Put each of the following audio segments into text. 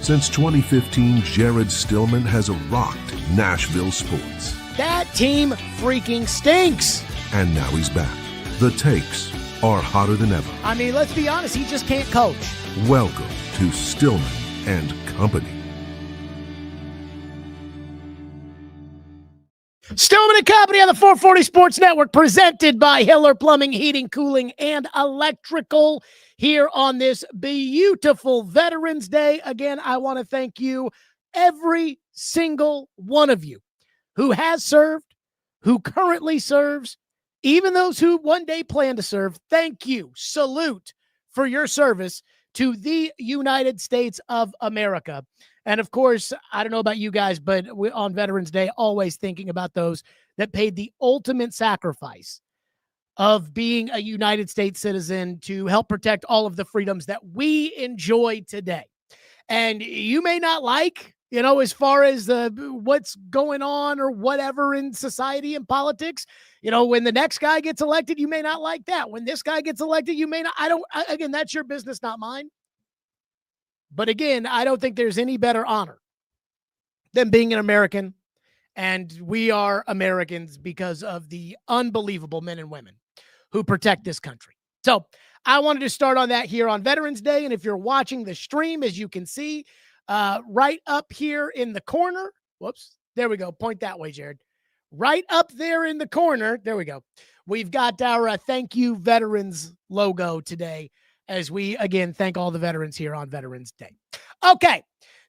Since 2015, Jared Stillman has rocked Nashville sports. That team freaking stinks. And now he's back. The takes are hotter than ever. I mean, let's be honest, he just can't coach. Welcome to Stillman and Company. Stillman and Company on the 440 Sports Network, presented by Hiller Plumbing, Heating, Cooling, and Electrical here on this beautiful Veterans Day. Again, I want to thank you, every single one of you who has served, who currently serves, even those who one day plan to serve. Thank you. Salute for your service to the United States of America. And of course, I don't know about you guys, but on Veterans Day, always thinking about those that paid the ultimate sacrifice of being a United States citizen to help protect all of the freedoms that we enjoy today. And you may not like, as far as what's going on or whatever in society and politics, when the next guy gets elected, you may not like that. When this guy gets elected, you may not. Again, that's your business, not mine. But again, I don't think there's any better honor than being an American. And we are Americans because of the unbelievable men and women who protect this country. So I wanted to start on that here on Veterans Day. And if you're watching the stream, as you can see, right up here in the corner, whoops, there we go. Point that way, Jared. Right up there in the corner, there we go. We've got our Thank You Veterans logo today, as we, again, thank all the veterans here on Veterans Day. Okay,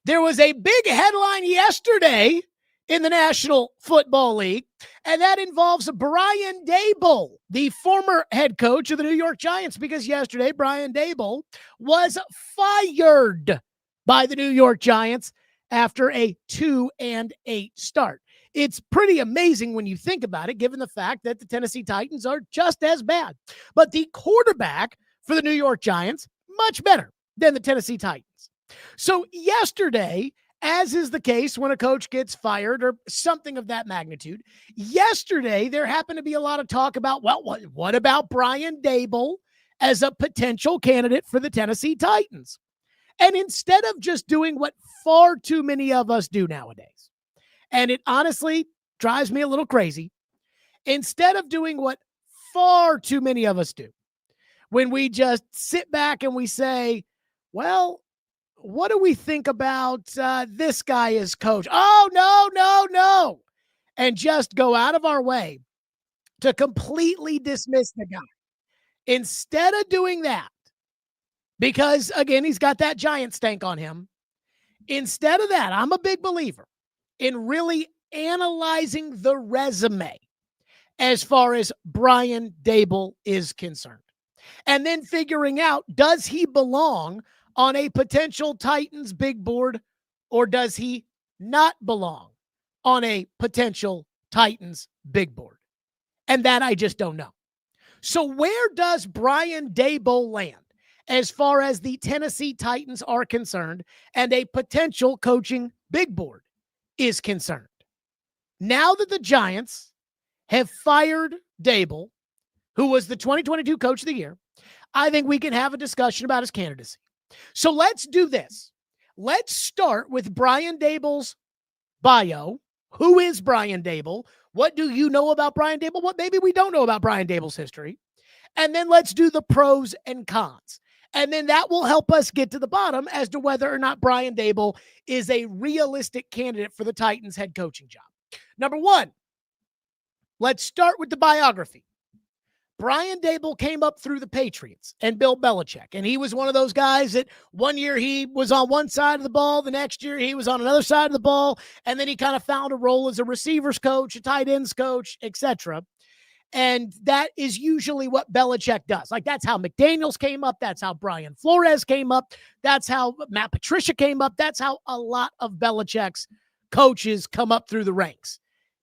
there was a big headline yesterday in the National Football League, and that involves Brian Daboll, the former head coach of the New York Giants, because yesterday Brian Daboll was fired by the New York Giants after a 2-8 start. It's pretty amazing when you think about it, given the fact that the Tennessee Titans are just as bad. But the quarterback for the New York Giants, much better than the Tennessee Titans. So yesterday, as is the case when a coach gets fired or something of that magnitude, yesterday there happened to be a lot of talk about, well, what about Brian Daboll as a potential candidate for the Tennessee Titans? And instead of just doing what far too many of us do nowadays, and it honestly drives me a little crazy, instead of doing what far too many of us do, when we just sit back and we say, well, what do we think about this guy as coach? Oh, no. And just go out of our way to completely dismiss the guy. Instead of doing that, because, again, he's got that giant stank on him. Instead of that, I'm a big believer in really analyzing the resume as far as Brian Daboll is concerned. And then figuring out, does he belong on a potential Titans big board, or does he not belong on a potential Titans big board? And that I just don't know. So where does Brian Daboll land as far as the Tennessee Titans are concerned and a potential coaching big board is concerned? Now that the Giants have fired Daboll, who was the 2022 Coach of the Year, I think we can have a discussion about his candidacy. So let's do this. Let's start with Brian Daboll's bio. Who is Brian Daboll? What do you know about Brian Daboll? What maybe we don't know about Brian Daboll's history? And then let's do the pros and cons. And then that will help us get to the bottom as to whether or not Brian Daboll is a realistic candidate for the Titans head coaching job. Number one, let's start with the biography. Brian Daboll came up through the Patriots and Bill Belichick, and he was one of those guys that one year he was on one side of the ball, the next year he was on another side of the ball, and then he kind of found a role as a receivers coach, a tight ends coach, etc. And that is usually what Belichick does. Like, that's how McDaniels came up. That's how Brian Flores came up. That's how Matt Patricia came up. That's how a lot of Belichick's coaches come up through the ranks,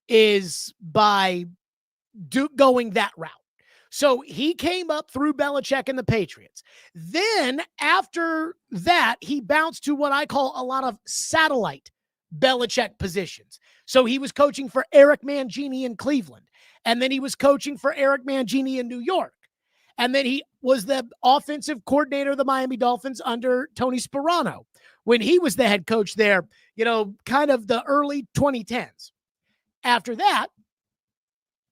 is by going that route. So he came up through Belichick and the Patriots. Then after that, he bounced to what I call a lot of satellite Belichick positions. So he was coaching for Eric Mangini in Cleveland. And then he was coaching for Eric Mangini in New York. And then he was the offensive coordinator of the Miami Dolphins under Tony Sparano, when he was the head coach there, kind of the early 2010s. After that,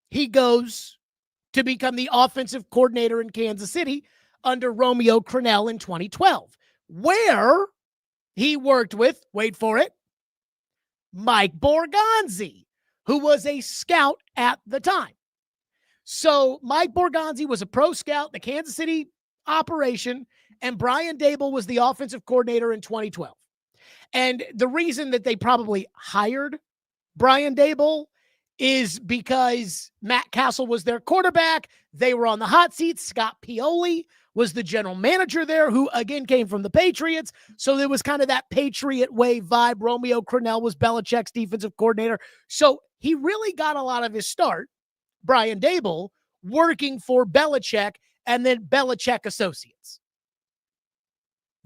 he goes to become the offensive coordinator in Kansas City under Romeo Crennel in 2012, where he worked with, wait for it, Mike Borgonzi, who was a scout at the time. So Mike Borgonzi was a pro scout, the Kansas City operation, and Brian Daboll was the offensive coordinator in 2012. And the reason that they probably hired Brian Daboll is because Matt Castle was their quarterback. They were on the hot seat. Scott Pioli was the general manager there, who again came from the Patriots. So there was kind of that Patriot way vibe. Romeo Crennel was Belichick's defensive coordinator. So he really got a lot of his start, Brian Daboll, working for Belichick and then Belichick Associates.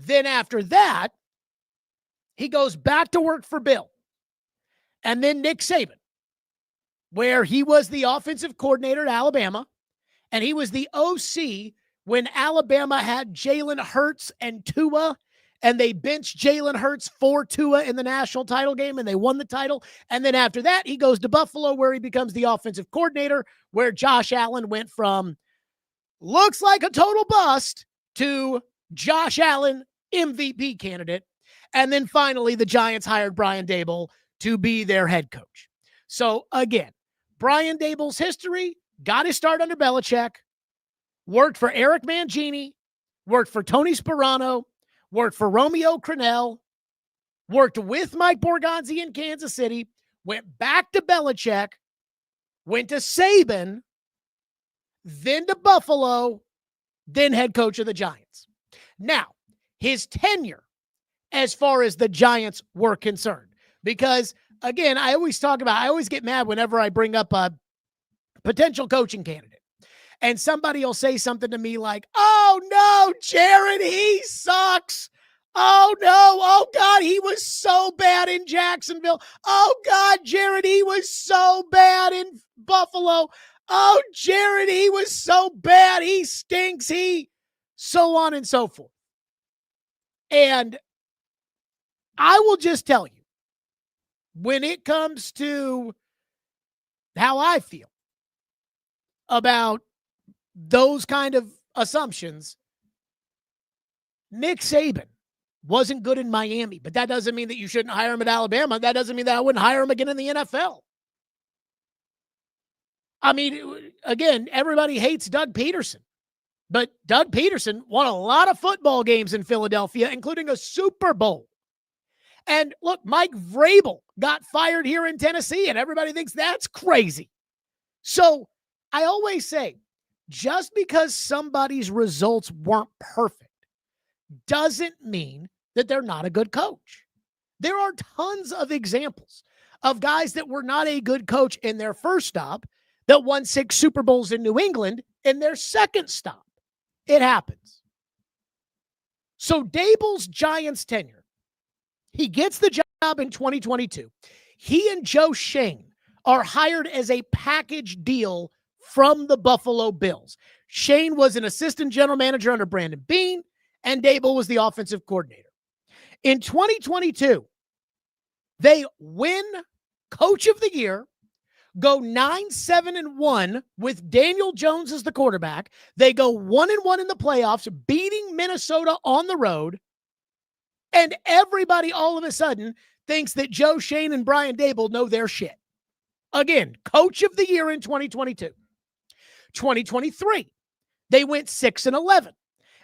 Then after that, he goes back to work for Bill and then Nick Saban, where he was the offensive coordinator at Alabama, and he was the OC when Alabama had Jalen Hurts and Tua, and they benched Jalen Hurts for Tua in the national title game, and they won the title. And then after that, he goes to Buffalo, where he becomes the offensive coordinator, where Josh Allen went from looks like a total bust to Josh Allen, MVP candidate. And then finally, the Giants hired Brian Daboll to be their head coach. So again, Brian Daboll's history, got his start under Belichick, worked for Eric Mangini, worked for Tony Sparano, worked for Romeo Crennel, worked with Mike Borgonzi in Kansas City, went back to Belichick, went to Saban, then to Buffalo, then head coach of the Giants. Now, his tenure as far as the Giants were concerned, because again, I always get mad whenever I bring up a potential coaching candidate. And somebody will say something to me like, oh no, Jared, he sucks. Oh no, oh God, he was so bad in Jacksonville. Oh God, Jared, he was so bad in Buffalo. Oh, Jared, he was so bad. He stinks. So on and so forth. And I will just tell you, when it comes to how I feel about those kind of assumptions, Nick Saban wasn't good in Miami, but that doesn't mean that you shouldn't hire him at Alabama. That doesn't mean that I wouldn't hire him again in the NFL. I mean, again, everybody hates Doug Peterson, but Doug Peterson won a lot of football games in Philadelphia, including a Super Bowl. And look, Mike Vrabel got fired here in Tennessee, and everybody thinks that's crazy. So I always say, just because somebody's results weren't perfect doesn't mean that they're not a good coach. There are tons of examples of guys that were not a good coach in their first stop that won 6 Super Bowls in New England in their second stop. It happens. So Daboll's Giants tenure, he gets the job in 2022. He and Joe Schoen are hired as a package deal from the Buffalo Bills. Schoen was an assistant general manager under Brandon Beane, and Daboll was the offensive coordinator. In 2022, they win Coach of the Year, go 9-7-1 with Daniel Jones as the quarterback. They go 1-1 in the playoffs, beating Minnesota on the road. And everybody all of a sudden thinks that Joe Schoen and Brian Daboll know their shit. Again, Coach of the Year in 2022. 2023, they went 6-11.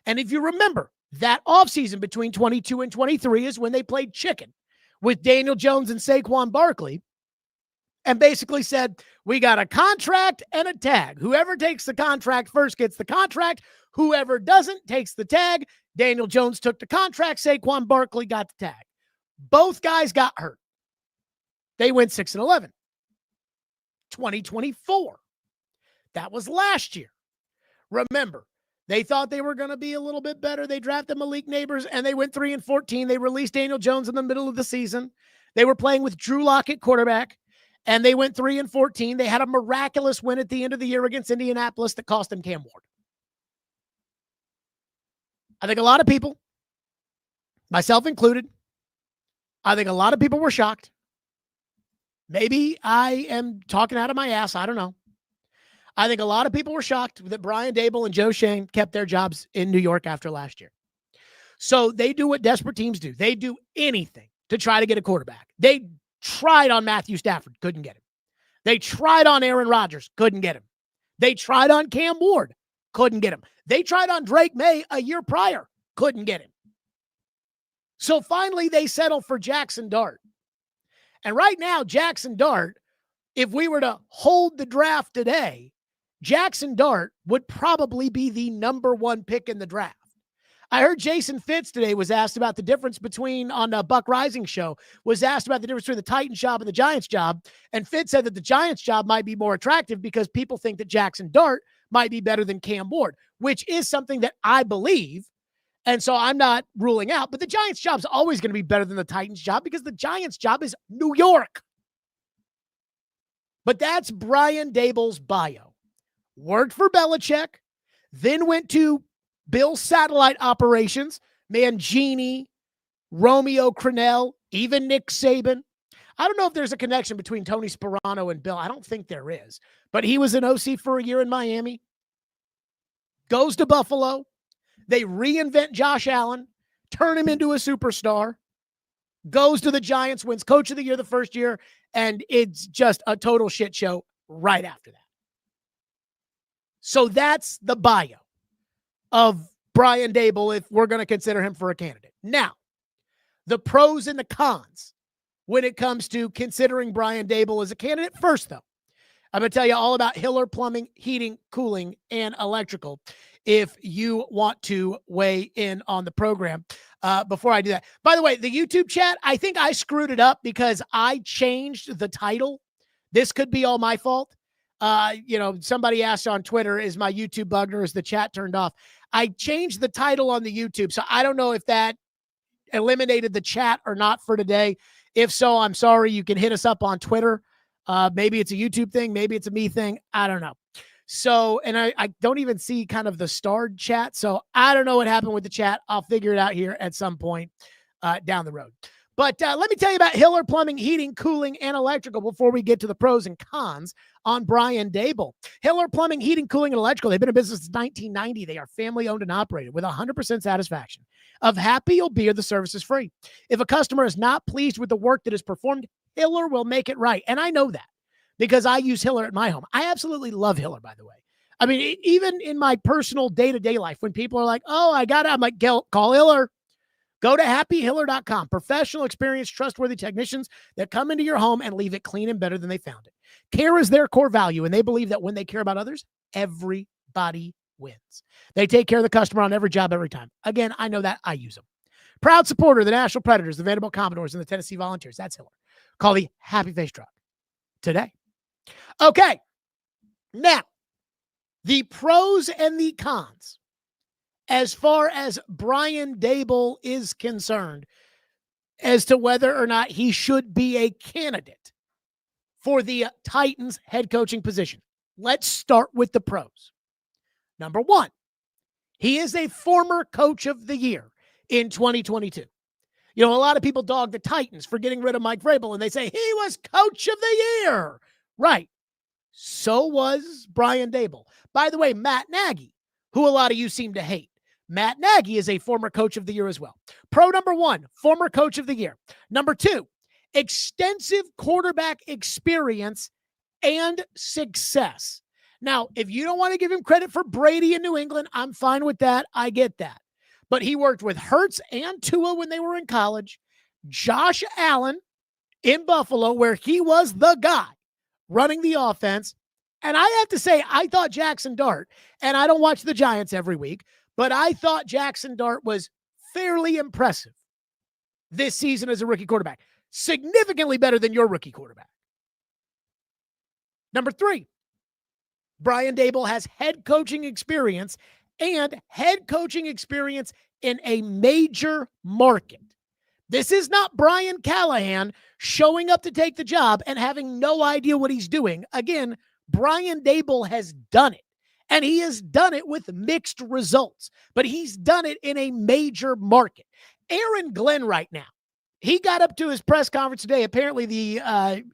And if you remember, that offseason between 22 and 23 is when they played chicken with Daniel Jones and Saquon Barkley and basically said, we got a contract and a tag. Whoever takes the contract first gets the contract. Whoever doesn't takes the tag. Daniel Jones took the contract. Saquon Barkley got the tag. Both guys got hurt. They went 6-11. 2024. That was last year. Remember, they thought they were going to be a little bit better. They drafted Malik Neighbors, and they went 3-14. They released Daniel Jones in the middle of the season. They were playing with Drew Lock at quarterback, and they went 3-14. They had a miraculous win at the end of the year against Indianapolis that cost them Cam Ward. I think a lot of people, myself included, I think a lot of people were shocked. Maybe I am talking out of my ass. I don't know. I think a lot of people were shocked that Brian Daboll and Joe Schoen kept their jobs in New York after last year. So they do what desperate teams do. They do anything to try to get a quarterback. They tried on Matthew Stafford, couldn't get him. They tried on Aaron Rodgers, couldn't get him. They tried on Cam Ward, couldn't get him. They tried on Drake May a year prior, couldn't get him. So finally they settle for Jackson Dart. And right now, Jackson Dart, if we were to hold the draft today, Jackson Dart would probably be the number one pick in the draft. I heard Jason Fitz today was asked about the difference between, on the Buck Rising show, was asked about the difference between the Titans job and the Giants job. And Fitz said that the Giants job might be more attractive because people think that Jackson Dart might be better than Cam Ward, which is something that I believe. And so I'm not ruling out, but the Giants job is always going to be better than the Titans job because the Giants job is New York. But that's Brian Daboll's bio. Worked for Belichick, then went to Bill's satellite operations, Mangini, Romeo Crennel, even Nick Saban. I don't know if there's a connection between Tony Sparano and Bill. I don't think there is. But he was an OC for a year in Miami. Goes to Buffalo. They reinvent Josh Allen, turn him into a superstar. Goes to the Giants, wins Coach of the Year the first year, and it's just a total shit show right after that. So that's the bio of Brian Daboll if we're going to consider him for a candidate. Now, the pros and the cons when it comes to considering Brian Daboll as a candidate. First, though, I'm going to tell you all about Hiller Plumbing, Heating, Cooling, and Electrical if you want to weigh in on the program. Before I do that, by the way, the YouTube chat, I think I screwed it up because I changed the title. This could be all my fault. Somebody asked on Twitter, is my YouTube bugged or is the chat turned off? I changed the title on the YouTube. So I don't know if that eliminated the chat or not for today. If so, I'm sorry. You can hit us up on Twitter. Maybe it's a YouTube thing. Maybe it's a me thing. I don't know. So, and I don't even see kind of the starred chat. So I don't know what happened with the chat. I'll figure it out here at some point down the road. But let me tell you about Hiller Plumbing, Heating, Cooling, and Electrical before we get to the pros and cons on Brian Daboll. Hiller Plumbing, Heating, Cooling, and Electrical. They've been in business since 1990. They are family-owned and operated with 100% satisfaction. Of happy you'll be, the service is free. If a customer is not pleased with the work that is performed, Hiller will make it right. And I know that because I use Hiller at my home. I absolutely love Hiller, by the way. I mean, even in my personal day-to-day life, when people are like, oh, I got it, I'm like, call Hiller. Go to happyhiller.com. Professional, experienced, trustworthy technicians that come into your home and leave it clean and better than they found it. Care is their core value, and they believe that when they care about others, everybody wins. They take care of the customer on every job, every time. Again, I know that. I use them. Proud supporter of the National Predators, the Vanderbilt Commodores, and the Tennessee Volunteers. That's Hiller. Call the Happy Face Truck today. Okay. Now, the pros and the cons as far as Brian Daboll is concerned as to whether or not he should be a candidate for the Titans head coaching position. Let's start with the pros. Number one, he is a former coach of the year in 2022. You know, a lot of people dog the Titans for getting rid of Mike Vrabel, and they say he was coach of the year. Right. So was Brian Daboll. By the way, Matt Nagy, who a lot of you seem to hate, Matt Nagy is a former coach of the year as well. Pro number one, former coach of the year. Number two, extensive quarterback experience and success. Now, if you don't want to give him credit for Brady in New England, I'm fine with that. I get that. But he worked with Hurts and Tua when they were in college, Josh Allen in Buffalo, where he was the guy running the offense. And I have to say, I thought Jackson Dart, and I don't watch the Giants every week, but I thought Jackson Dart was fairly impressive this season as a rookie quarterback. Significantly better than your rookie quarterback. Number three, Brian Daboll has head coaching experience and head coaching experience in a major market. This is not Brian Callahan showing up to take the job and having no idea what he's doing. Again, Brian Daboll has done it. And he has done it with mixed results, but he's done it in a major market. Aaron Glenn right now he got up to his press conference today. Apparently, the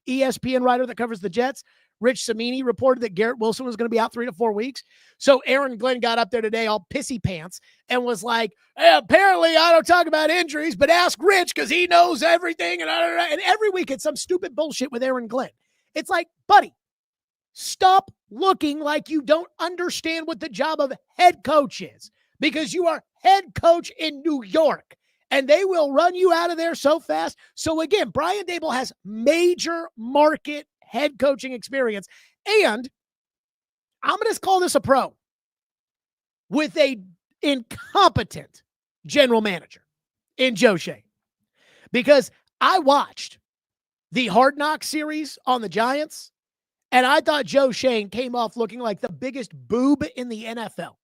ESPN writer that covers the Jets, Rich Samini, reported that Garrett Wilson was going to be out 3 to 4 weeks. So Aaron Glenn got up there today all pissy pants and was like, hey, apparently I don't talk about injuries, but ask Rich because he knows everything. And every week it's some stupid bullshit with Aaron Glenn. It's like, buddy, stop looking like you don't understand what the job of head coach is, because you are head coach in New York and they will run you out of there so fast. So again, Brian Daboll has major market head coaching experience, and I'm going to call this a pro with a incompetent general manager in Joe Schoen, because I watched the Hard Knocks series on the Giants, and I thought Joe Schoen came off looking like the biggest boob in the NFL.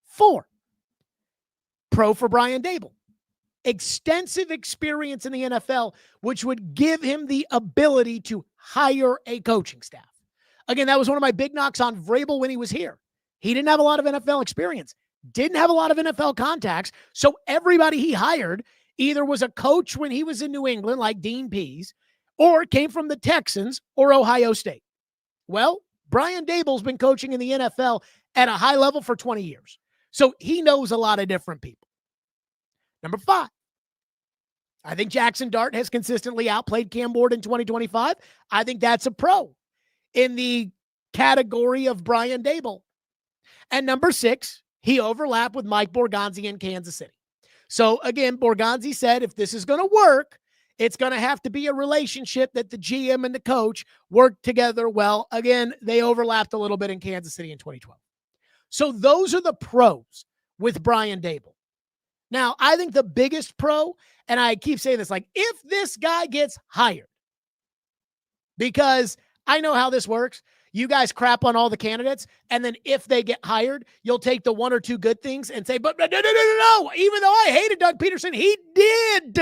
4, pro for Brian Daboll. Extensive experience in the NFL, which would give him the ability to hire a coaching staff. Again, that was one of my big knocks on Vrabel when he was here. He didn't have a lot of NFL experience, didn't have a lot of NFL contacts, so everybody he hired either was a coach when he was in New England, like Dean Pease, or came from the Texans or Ohio State. Well, Brian Daboll's been coaching in the NFL at a high level for 20 years, so he knows a lot of different people. Number 5, I think Jackson Dart has consistently outplayed Cam Ward in 2025. I think that's a pro in the category of Brian Daboll. And number 6, he overlapped with Mike Borgonzi in Kansas City. So again, Borgonzi said if this is going to work, it's going to have to be a relationship that the GM and the coach work together well. Again, they overlapped a little bit in Kansas City in 2012. So those are the pros with Brian Daboll. Now, I think the biggest pro, and I keep saying this, like, if this guy gets hired, because I know how this works. You guys crap on all the candidates, and then if they get hired, you'll take the 1 or 2 good things and say, but no. Even though I hated Doug Peterson, he did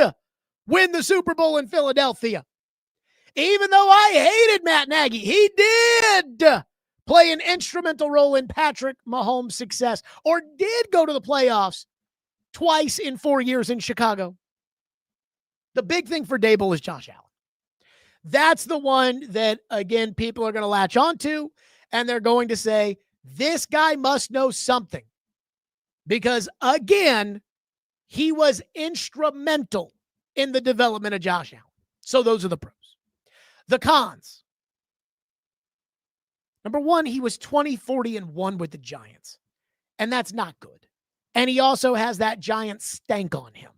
win the Super Bowl in Philadelphia. Even though I hated Matt Nagy, he did play an instrumental role in Patrick Mahomes' success, or did go to the playoffs twice in 4 years in Chicago. The big thing for Daboll is Josh Allen. That's the one that, again, people are going to latch onto, and they're going to say, this guy must know something. Because, again, he was instrumental in the development of Josh Allen. So those are the pros. The cons. Number 1, he was 20-40-1 with the Giants, and that's not good. And he also has that giant stank on him,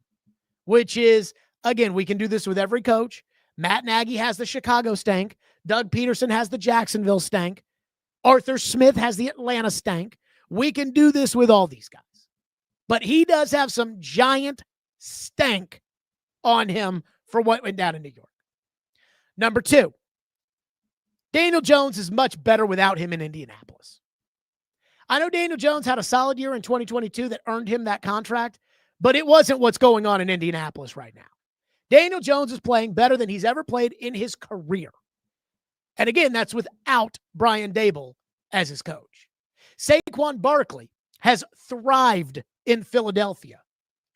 which is, again, we can do this with every coach. Matt Nagy has the Chicago stank. Doug Peterson has the Jacksonville stank. Arthur Smith has the Atlanta stank. We can do this with all these guys. But he does have some giant stank on him for what went down in New York. Number 2, Daniel Jones is much better without him in Indianapolis. I know Daniel Jones had a solid year in 2022 that earned him that contract, but it wasn't what's going on in Indianapolis right now. Daniel Jones is playing better than he's ever played in his career. And again, that's without Brian Daboll as his coach. Saquon Barkley has thrived in Philadelphia.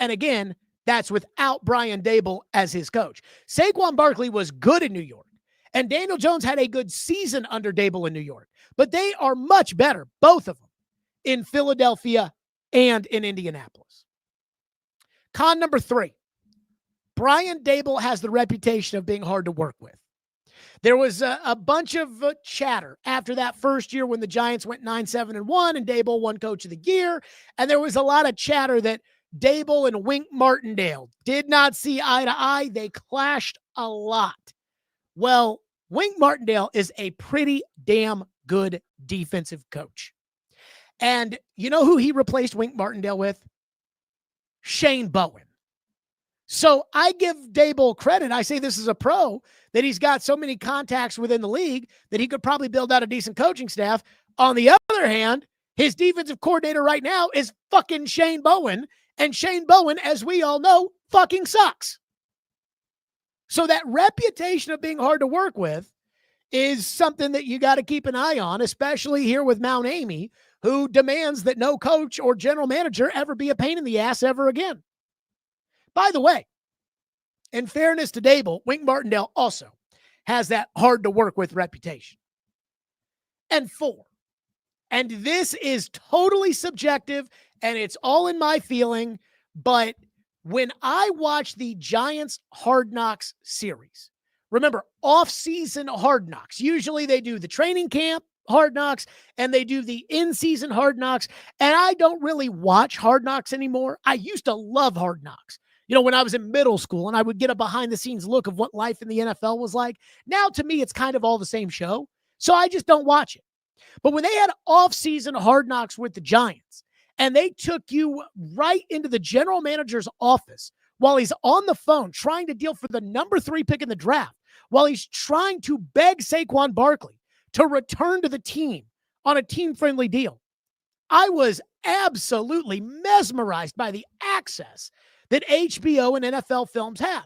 And again, that's without Brian Daboll as his coach. Saquon Barkley was good in New York, and Daniel Jones had a good season under Daboll in New York. But they are much better, both of them, in Philadelphia and in Indianapolis. Con number 3. Brian Daboll has the reputation of being hard to work with. There was a bunch of chatter after that first year when the Giants went 9-7-1 and Daboll won Coach of the Year. And there was a lot of chatter that Daboll and Wink Martindale did not see eye to eye. They clashed a lot. Well, Wink Martindale is a pretty damn good defensive coach. And you know who he replaced Wink Martindale with? Shane Bowen. So I give Daboll credit. I say this is a pro, that he's got so many contacts within the league that he could probably build out a decent coaching staff. On the other hand, his defensive coordinator right now is fucking Shane Bowen. And Shane Bowen, as we all know, fucking sucks. So that reputation of being hard to work with is something that you got to keep an eye on, especially here with Mount Amy, who demands that no coach or general manager ever be a pain in the ass ever again. By the way, in fairness to Daboll, Wink Martindale also has that hard to work with reputation. And 4, and this is totally subjective and it's all in my feeling, but when I watch the Giants Hard Knocks series, remember, off-season Hard Knocks, usually they do the training camp Hard Knocks and they do the in-season Hard Knocks, and I don't really watch Hard Knocks anymore. I used to love Hard Knocks. You know, when I was in middle school and I would get a behind-the-scenes look of what life in the NFL was like. Now, to me, it's kind of all the same show, so I just don't watch it. But when they had off-season Hard Knocks with the Giants, and they took you right into the general manager's office while he's on the phone trying to deal for the number 3 pick in the draft, while he's trying to beg Saquon Barkley to return to the team on a team-friendly deal, I was absolutely mesmerized by the access that HBO and NFL Films had.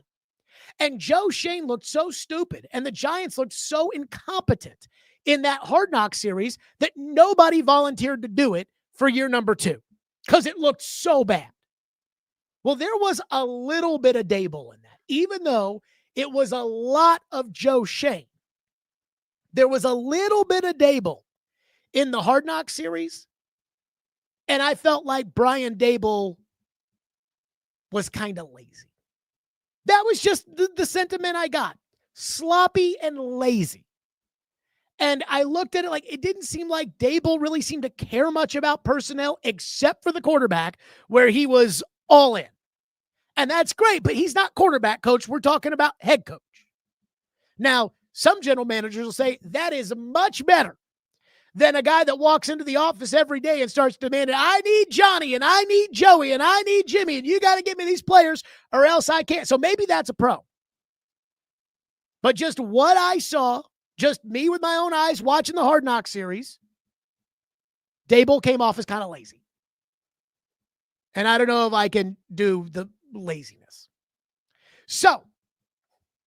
And Joe Shane looked so stupid, and the Giants looked so incompetent in that Hard Knock series that nobody volunteered to do it for year number 2 because it looked so bad. Well, there was a little bit of Daboll in that, even though it was a lot of Joe Shane. There was a little bit of Daboll in the Hard Knock series, and I felt like Brian Daboll was kind of lazy. That was just the sentiment I got. Sloppy and lazy. And I looked at it like it didn't seem like Daboll really seemed to care much about personnel except for the quarterback, where he was all in. And that's great, but he's not quarterback coach. We're talking about head coach. Now, some general managers will say that is much better than a guy that walks into the office every day and starts demanding, I need Johnny and I need Joey and I need Jimmy and you got to give me these players or else I can't. So maybe that's a pro. But just what I saw, just me with my own eyes watching the Hard Knock series, Daboll came off as kind of lazy. And I don't know if I can do the laziness. So,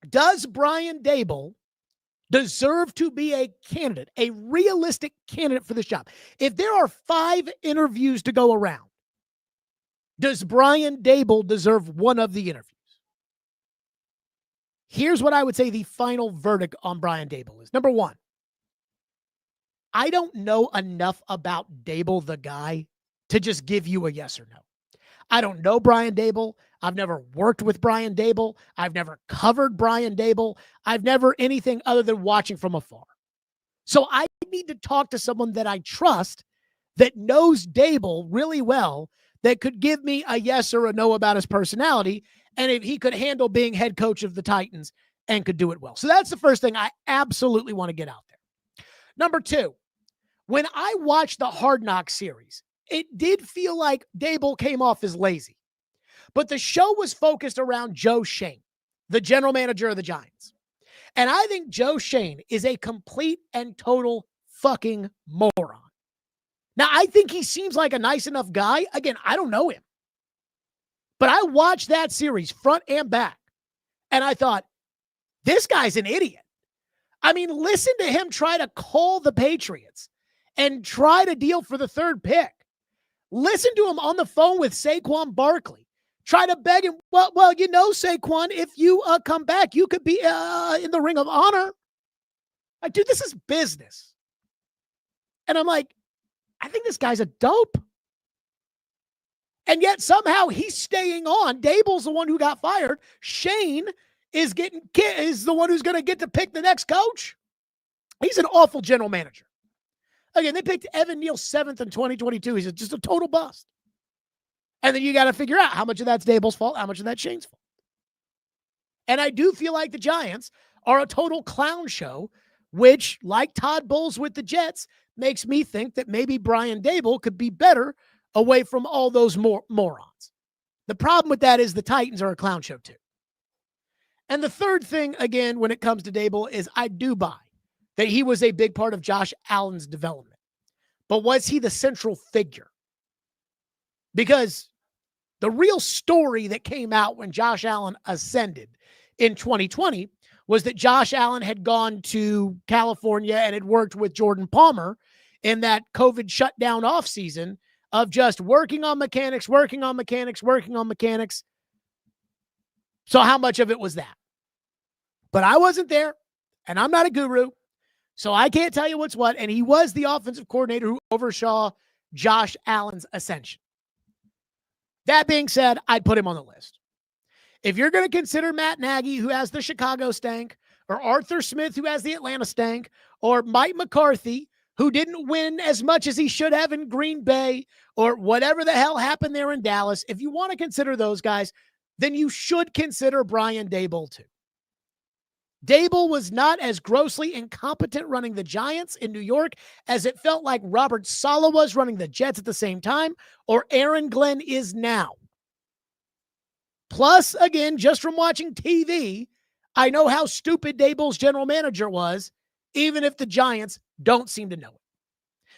does Brian Daboll deserve to be a candidate, a realistic candidate for this job? If there are 5 interviews to go around, does Brian Daboll deserve one of the interviews? Here's what I would say the final verdict on Brian Daboll is. Number 1, I don't know enough about Daboll, the guy, to just give you a yes or no. I don't know Brian Daboll. I've never worked with Brian Daboll. I've never covered Brian Daboll. I've never anything other than watching from afar. So I need to talk to someone that I trust that knows Daboll really well, that could give me a yes or a no about his personality, and if he could handle being head coach of the Titans and could do it well. So that's the first thing I absolutely want to get out there. Number 2, when I watched the Hard Knock series, it did feel like Daboll came off as lazy. But the show was focused around Joe Shane, the general manager of the Giants. And I think Joe Shane is a complete and total fucking moron. Now, I think he seems like a nice enough guy. Again, I don't know him. But I watched that series front and back, and I thought, this guy's an idiot. I mean, listen to him try to call the Patriots and try to deal for the 3rd pick. Listen to him on the phone with Saquon Barkley. Try to beg him, well, you know, Saquon, if you come back, you could be in the Ring of Honor. Like, dude, this is business. And I'm like, I think this guy's a dope. And yet somehow he's staying on. Daboll's the one who got fired. Shane is the one who's going to get to pick the next coach. He's an awful general manager. Again, they picked Evan Neal 7th in 2022. He's just a total bust. And then you got to figure out how much of that's Daboll's fault, how much of that's Shane's fault. And I do feel like the Giants are a total clown show, which, like Todd Bowles with the Jets, makes me think that maybe Brian Daboll could be better away from all those morons. The problem with that is the Titans are a clown show too. And the third thing, again, when it comes to Daboll, is I do buy that he was a big part of Josh Allen's development. But was he the central figure? Because the real story that came out when Josh Allen ascended in 2020 was that Josh Allen had gone to California and had worked with Jordan Palmer in that COVID shutdown offseason of just working on mechanics. So how much of it was that? But I wasn't there, and I'm not a guru, so I can't tell you what's what. And he was the offensive coordinator who oversaw Josh Allen's ascension. That being said, I'd put him on the list. If you're going to consider Matt Nagy, who has the Chicago stank, or Arthur Smith, who has the Atlanta stank, or Mike McCarthy, who didn't win as much as he should have in Green Bay, or whatever the hell happened there in Dallas, if you want to consider those guys, then you should consider Brian Daboll too. Daboll was not as grossly incompetent running the Giants in New York as it felt like Robert Saleh was running the Jets at the same time, or Aaron Glenn is now. Plus, again, just from watching TV, I know how stupid Daboll's general manager was, even if the Giants don't seem to know it.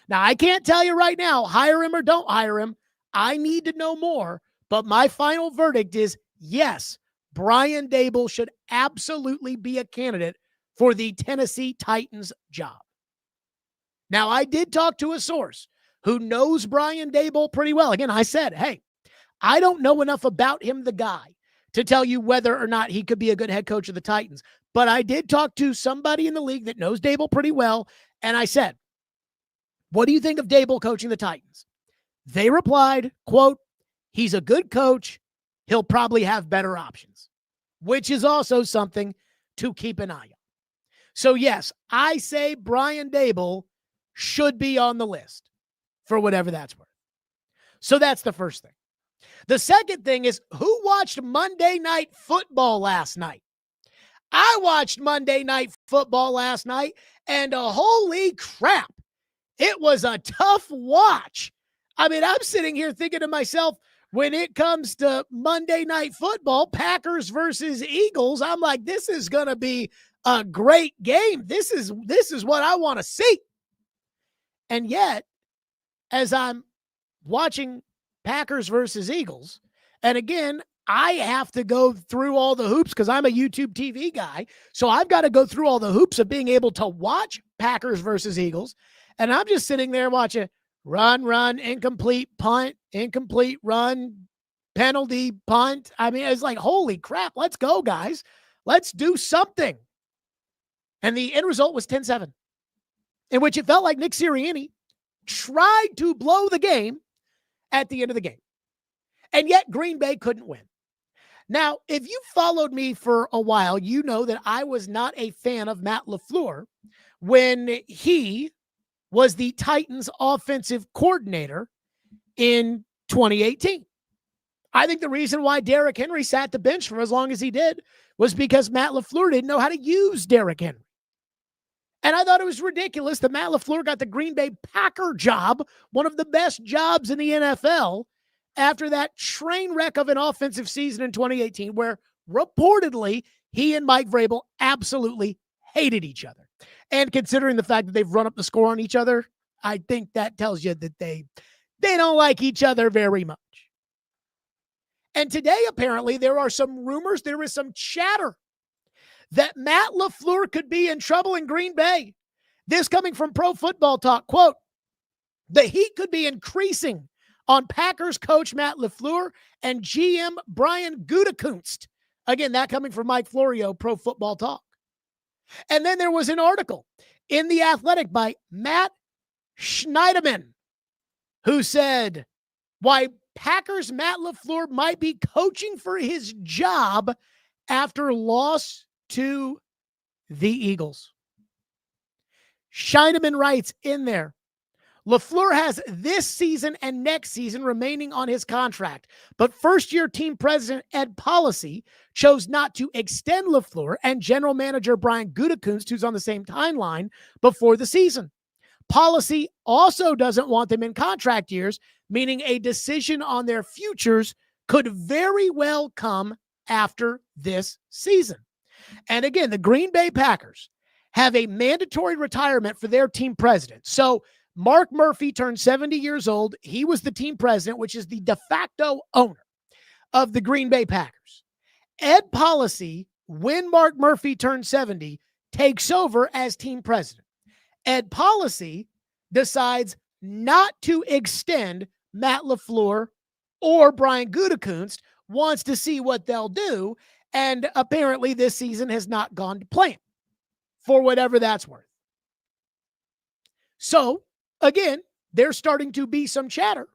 Now, I can't tell you right now, hire him or don't hire him. I need to know more, but my final verdict is yes, Brian Daboll should absolutely be a candidate for the Tennessee Titans job. Now, I did talk to a source who knows Brian Daboll pretty well. Again, I said, hey, I don't know enough about him, the guy, to tell you whether or not he could be a good head coach of the Titans. But I did talk to somebody in the league that knows Daboll pretty well, and I said, what do you think of Daboll coaching the Titans? They replied, quote, he's a good coach. He'll probably have better options, which is also something to keep an eye on. So, yes, I say Brian Daboll should be on the list for whatever that's worth. So that's the first thing. The second thing is, who watched Monday Night Football last night? I watched Monday Night Football last night, and holy crap, it was a tough watch. I mean, I'm sitting here thinking to myself, when it comes to Monday Night Football, Packers versus Eagles, I'm like, this is going to be a great game. This is what I want to see. And yet, as I'm watching Packers versus Eagles, and again, I have to go through all the hoops because I'm a YouTube TV guy. So I've got to go through all the hoops of being able to watch Packers versus Eagles. And I'm just sitting there watching run, incomplete, punt, incomplete, run, penalty, punt. I mean, it's like, holy crap, let's go, guys. Let's do something. And the end result was 10-7, in which it felt like Nick Sirianni tried to blow the game at the end of the game. And yet Green Bay couldn't win. Now, if you followed me for a while, you know that I was not a fan of Matt LaFleur when he was the Titans offensive coordinator in 2018. I think the reason why Derrick Henry sat the bench for as long as he did was because Matt LaFleur didn't know how to use Derrick Henry. And I thought it was ridiculous that Matt LaFleur got the Green Bay Packer job, one of the best jobs in the NFL, after that train wreck of an offensive season in 2018, where reportedly he and Mike Vrabel absolutely hated each other. And considering the fact that they've run up the score on each other, I think that tells you that they don't like each other very much. And today, apparently, there are some rumors, there is some chatter that Matt LaFleur could be in trouble in Green Bay. This coming from Pro Football Talk, quote, the heat could be increasing on Packers coach Matt LaFleur and GM Brian Gutekunst. Again, that coming from Mike Florio, Pro Football Talk. And then there was an article in The Athletic by Matt Schneiderman, who said why Packers Matt LaFleur might be coaching for his job after loss to the Eagles. Schneiderman writes in there, LaFleur has this season and next season remaining on his contract, but first-year team president Ed Policy chose not to extend LaFleur and general manager Brian Gutekunst, who's on the same timeline, before the season. Policy also doesn't want them in contract years, meaning a decision on their futures could very well come after this season. And again, the Green Bay Packers have a mandatory retirement for their team president. So Mark Murphy turned 70 years old. He was the team president, which is the de facto owner of the Green Bay Packers. Ed Policy, when Mark Murphy turned 70, takes over as team president. Ed Policy decides not to extend Matt LaFleur or Brian Gutekunst, wants to see what they'll do. And apparently this season has not gone to plan for whatever that's worth. So, again, there's starting to be some chatter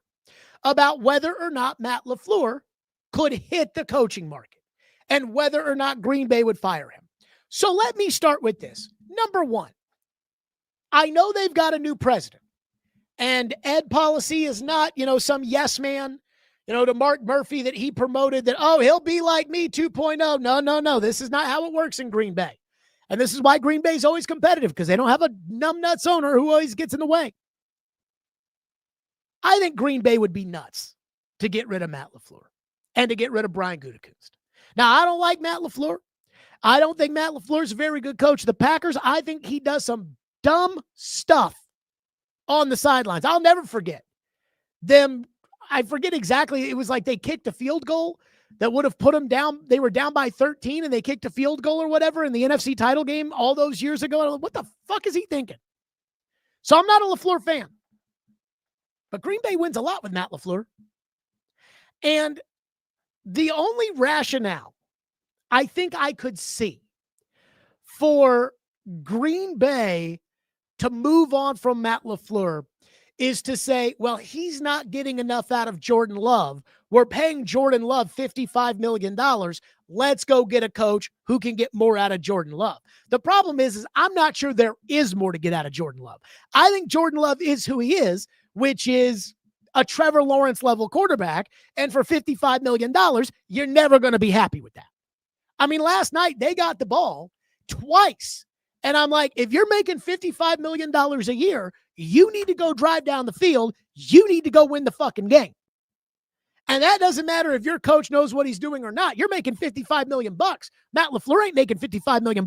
about whether or not Matt LaFleur could hit the coaching market and whether or not Green Bay would fire him. So let me start with this. Number one, I know they've got a new president, and Ed Policy is not, some yes man, to Mark Murphy that he promoted that, he'll be like me 2.0. No. This is not how it works in Green Bay. And this is why Green Bay is always competitive, because they don't have a numbnuts owner who always gets in the way. I think Green Bay would be nuts to get rid of Matt LaFleur and to get rid of Brian Gutekunst. Now, I don't like Matt LaFleur. I don't think Matt LaFleur is a very good coach of the Packers. I think he does some dumb stuff on the sidelines. I'll never forget them. I forget exactly. It was like they kicked a field goal that would have put them down. They were down by 13 and they kicked a field goal or whatever in the NFC title game all those years ago. And I'm like, what the fuck is he thinking? So I'm not a LaFleur fan. But Green Bay wins a lot with Matt LaFleur. And the only rationale I think I could see for Green Bay to move on from Matt LaFleur is to say, well, he's not getting enough out of Jordan Love. We're paying Jordan Love $55 million. Let's go get a coach who can get more out of Jordan Love. The problem is I'm not sure there is more to get out of Jordan Love. I think Jordan Love is who he is, which is a Trevor Lawrence level quarterback. And for $55 million, you're never going to be happy with that. I mean, last night they got the ball twice. And I'm like, if you're making $55 million a year, you need to go drive down the field. You need to go win the fucking game. And that doesn't matter if your coach knows what he's doing or not. You're making $55 million. Matt LaFleur ain't making $55 million.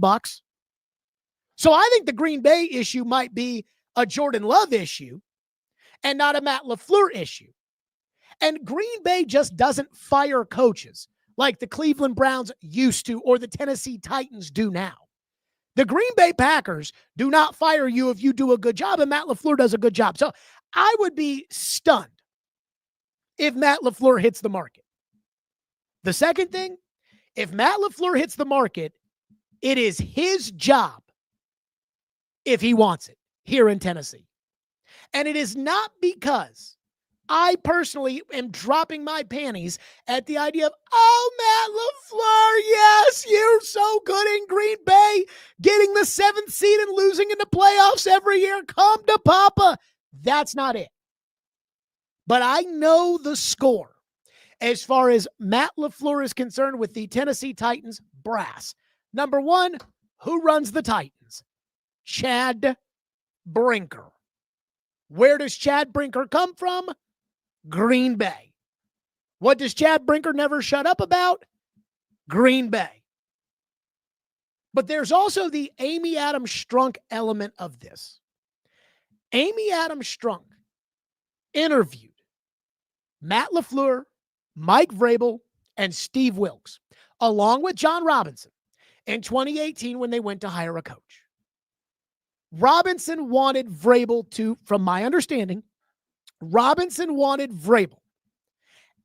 So I think the Green Bay issue might be a Jordan Love issue and not a Matt LaFleur issue. And Green Bay just doesn't fire coaches like the Cleveland Browns used to or the Tennessee Titans do now. The Green Bay Packers do not fire you if you do a good job, and Matt LaFleur does a good job. So I would be stunned if Matt LaFleur hits the market. The second thing, if Matt LaFleur hits the market, it is his job if he wants it here in Tennessee. And it is not because I personally am dropping my panties at the idea of, Matt LaFleur, yes, you're so good in Green Bay, getting the 7th seed and losing in the playoffs every year. Come to Papa. That's not it. But I know the score as far as Matt LaFleur is concerned with the Tennessee Titans brass. Number one, who runs the Titans? Chad Brinker. Where does Chad Brinker come from? Green Bay. What does Chad Brinker never shut up about? Green Bay. But there's also the Amy Adams Strunk element of this. Amy Adams Strunk interviewed Matt LaFleur, Mike Vrabel, and Steve Wilks, along with John Robinson, in 2018 when they went to hire a coach. Robinson wanted Vrabel to, from my understanding, Robinson wanted Vrabel.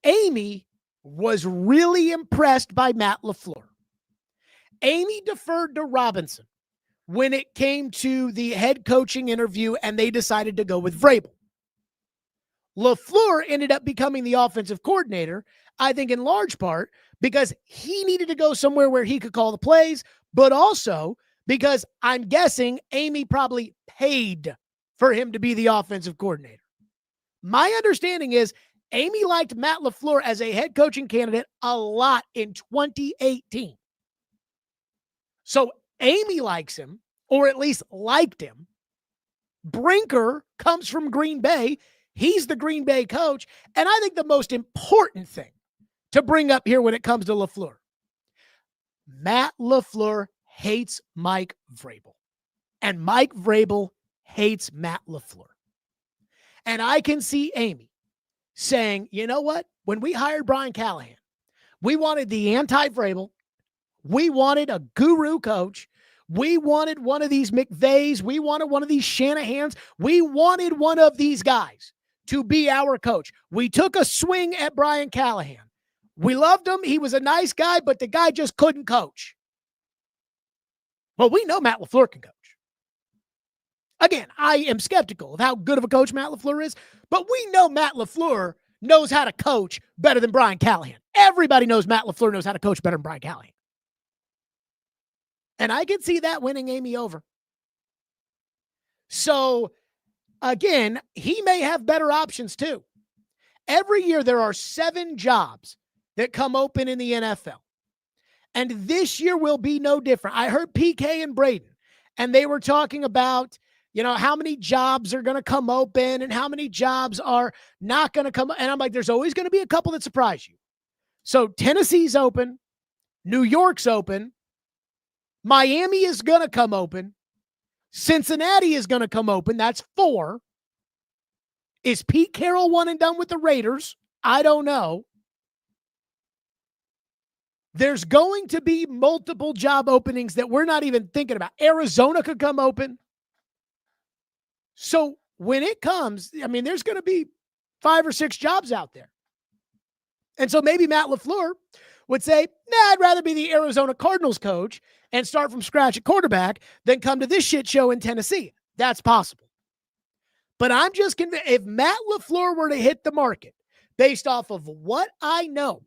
Amy was really impressed by Matt LaFleur. Amy deferred to Robinson when it came to the head coaching interview, and they decided to go with Vrabel. LaFleur ended up becoming the offensive coordinator, I think in large part because he needed to go somewhere where he could call the plays, but also because I'm guessing Amy probably paid for him to be the offensive coordinator. My understanding is Amy liked Matt LaFleur as a head coaching candidate a lot in 2018. So Amy likes him, or at least liked him. Brinker comes from Green Bay. He's the Green Bay coach. And I think the most important thing to bring up here when it comes to LaFleur, Matt LaFleur hates Mike Vrabel. And Mike Vrabel hates Matt LaFleur. And I can see Amy saying, you know what? When we hired Brian Callahan, we wanted the anti-Vrabel. We wanted a guru coach. We wanted one of these McVays. We wanted one of these Shanahans. We wanted one of these guys to be our coach. We took a swing at Brian Callahan. We loved him. He was a nice guy, but the guy just couldn't coach. Well, we know Matt LaFleur can coach. Again, I am skeptical of how good of a coach Matt LaFleur is, but we know Matt LaFleur knows how to coach better than Brian Callahan. Everybody knows Matt LaFleur knows how to coach better than Brian Callahan. And I can see that winning Amy over. So, again, he may have better options too. Every year there are 7 jobs that come open in the NFL. And this year will be no different. I heard PK and Braden, and they were talking about, how many jobs are going to come open and how many jobs are not going to come. And I'm like, there's always going to be a couple that surprise you. So Tennessee's open. New York's open. Miami is going to come open. Cincinnati is going to come open. That's 4. Is Pete Carroll one and done with the Raiders? I don't know. There's going to be multiple job openings that we're not even thinking about. Arizona could come open. So when it comes, there's going to be 5 or 6 jobs out there. And so maybe Matt LaFleur would say, I'd rather be the Arizona Cardinals coach and start from scratch at quarterback than come to this shit show in Tennessee. That's possible. But I'm just convinced, if Matt LaFleur were to hit the market based off of what I know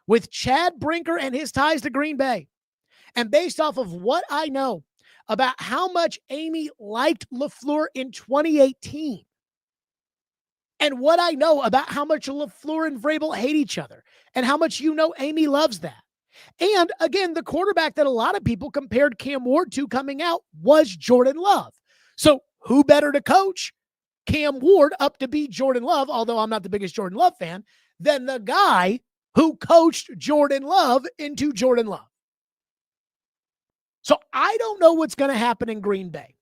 with Chad Brinker and his ties to Green Bay, and based off of what I know about how much Amy liked LaFleur in 2018, and what I know about how much LaFleur and Vrabel hate each other, and how much Amy loves that. And again, the quarterback that a lot of people compared Cam Ward to coming out was Jordan Love. So who better to coach Cam Ward up to be Jordan Love, although I'm not the biggest Jordan Love fan, than the guy who coached Jordan Love into Jordan Love. So I don't know what's going to happen in Green Bay.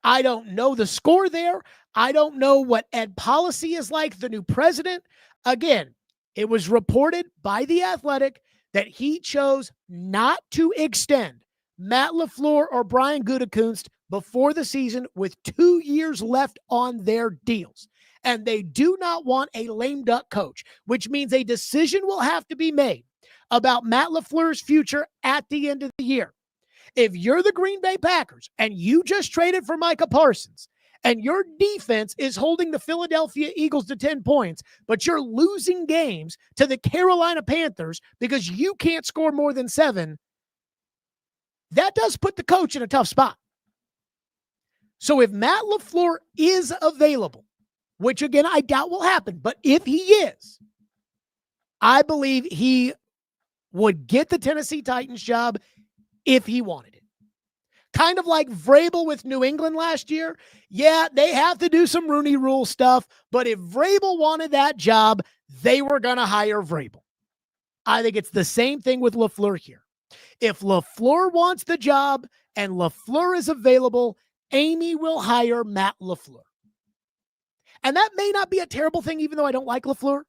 I don't know the score there. I don't know what Ed Policy is like, the new president. Again, it was reported by The Athletic that he chose not to extend Matt LaFleur or Brian Gutekunst before the season with 2 years left on their deals. And they do not want a lame duck coach, which means a decision will have to be made about Matt LaFleur's future at the end of the year. If you're the Green Bay Packers and you just traded for Micah Parsons and your defense is holding the Philadelphia Eagles to 10 points, but you're losing games to the Carolina Panthers because you can't score more than 7, that does put the coach in a tough spot. So if Matt LaFleur is available, which again, I doubt will happen, but if he is, I believe he would get the Tennessee Titans job if he wanted it. Kind of like Vrabel with New England last year. Yeah, they have to do some Rooney Rule stuff, but if Vrabel wanted that job, they were going to hire Vrabel. I think it's the same thing with LaFleur here. If LaFleur wants the job and LaFleur is available, Amy will hire Matt LaFleur. And that may not be a terrible thing, even though I don't like LaFleur,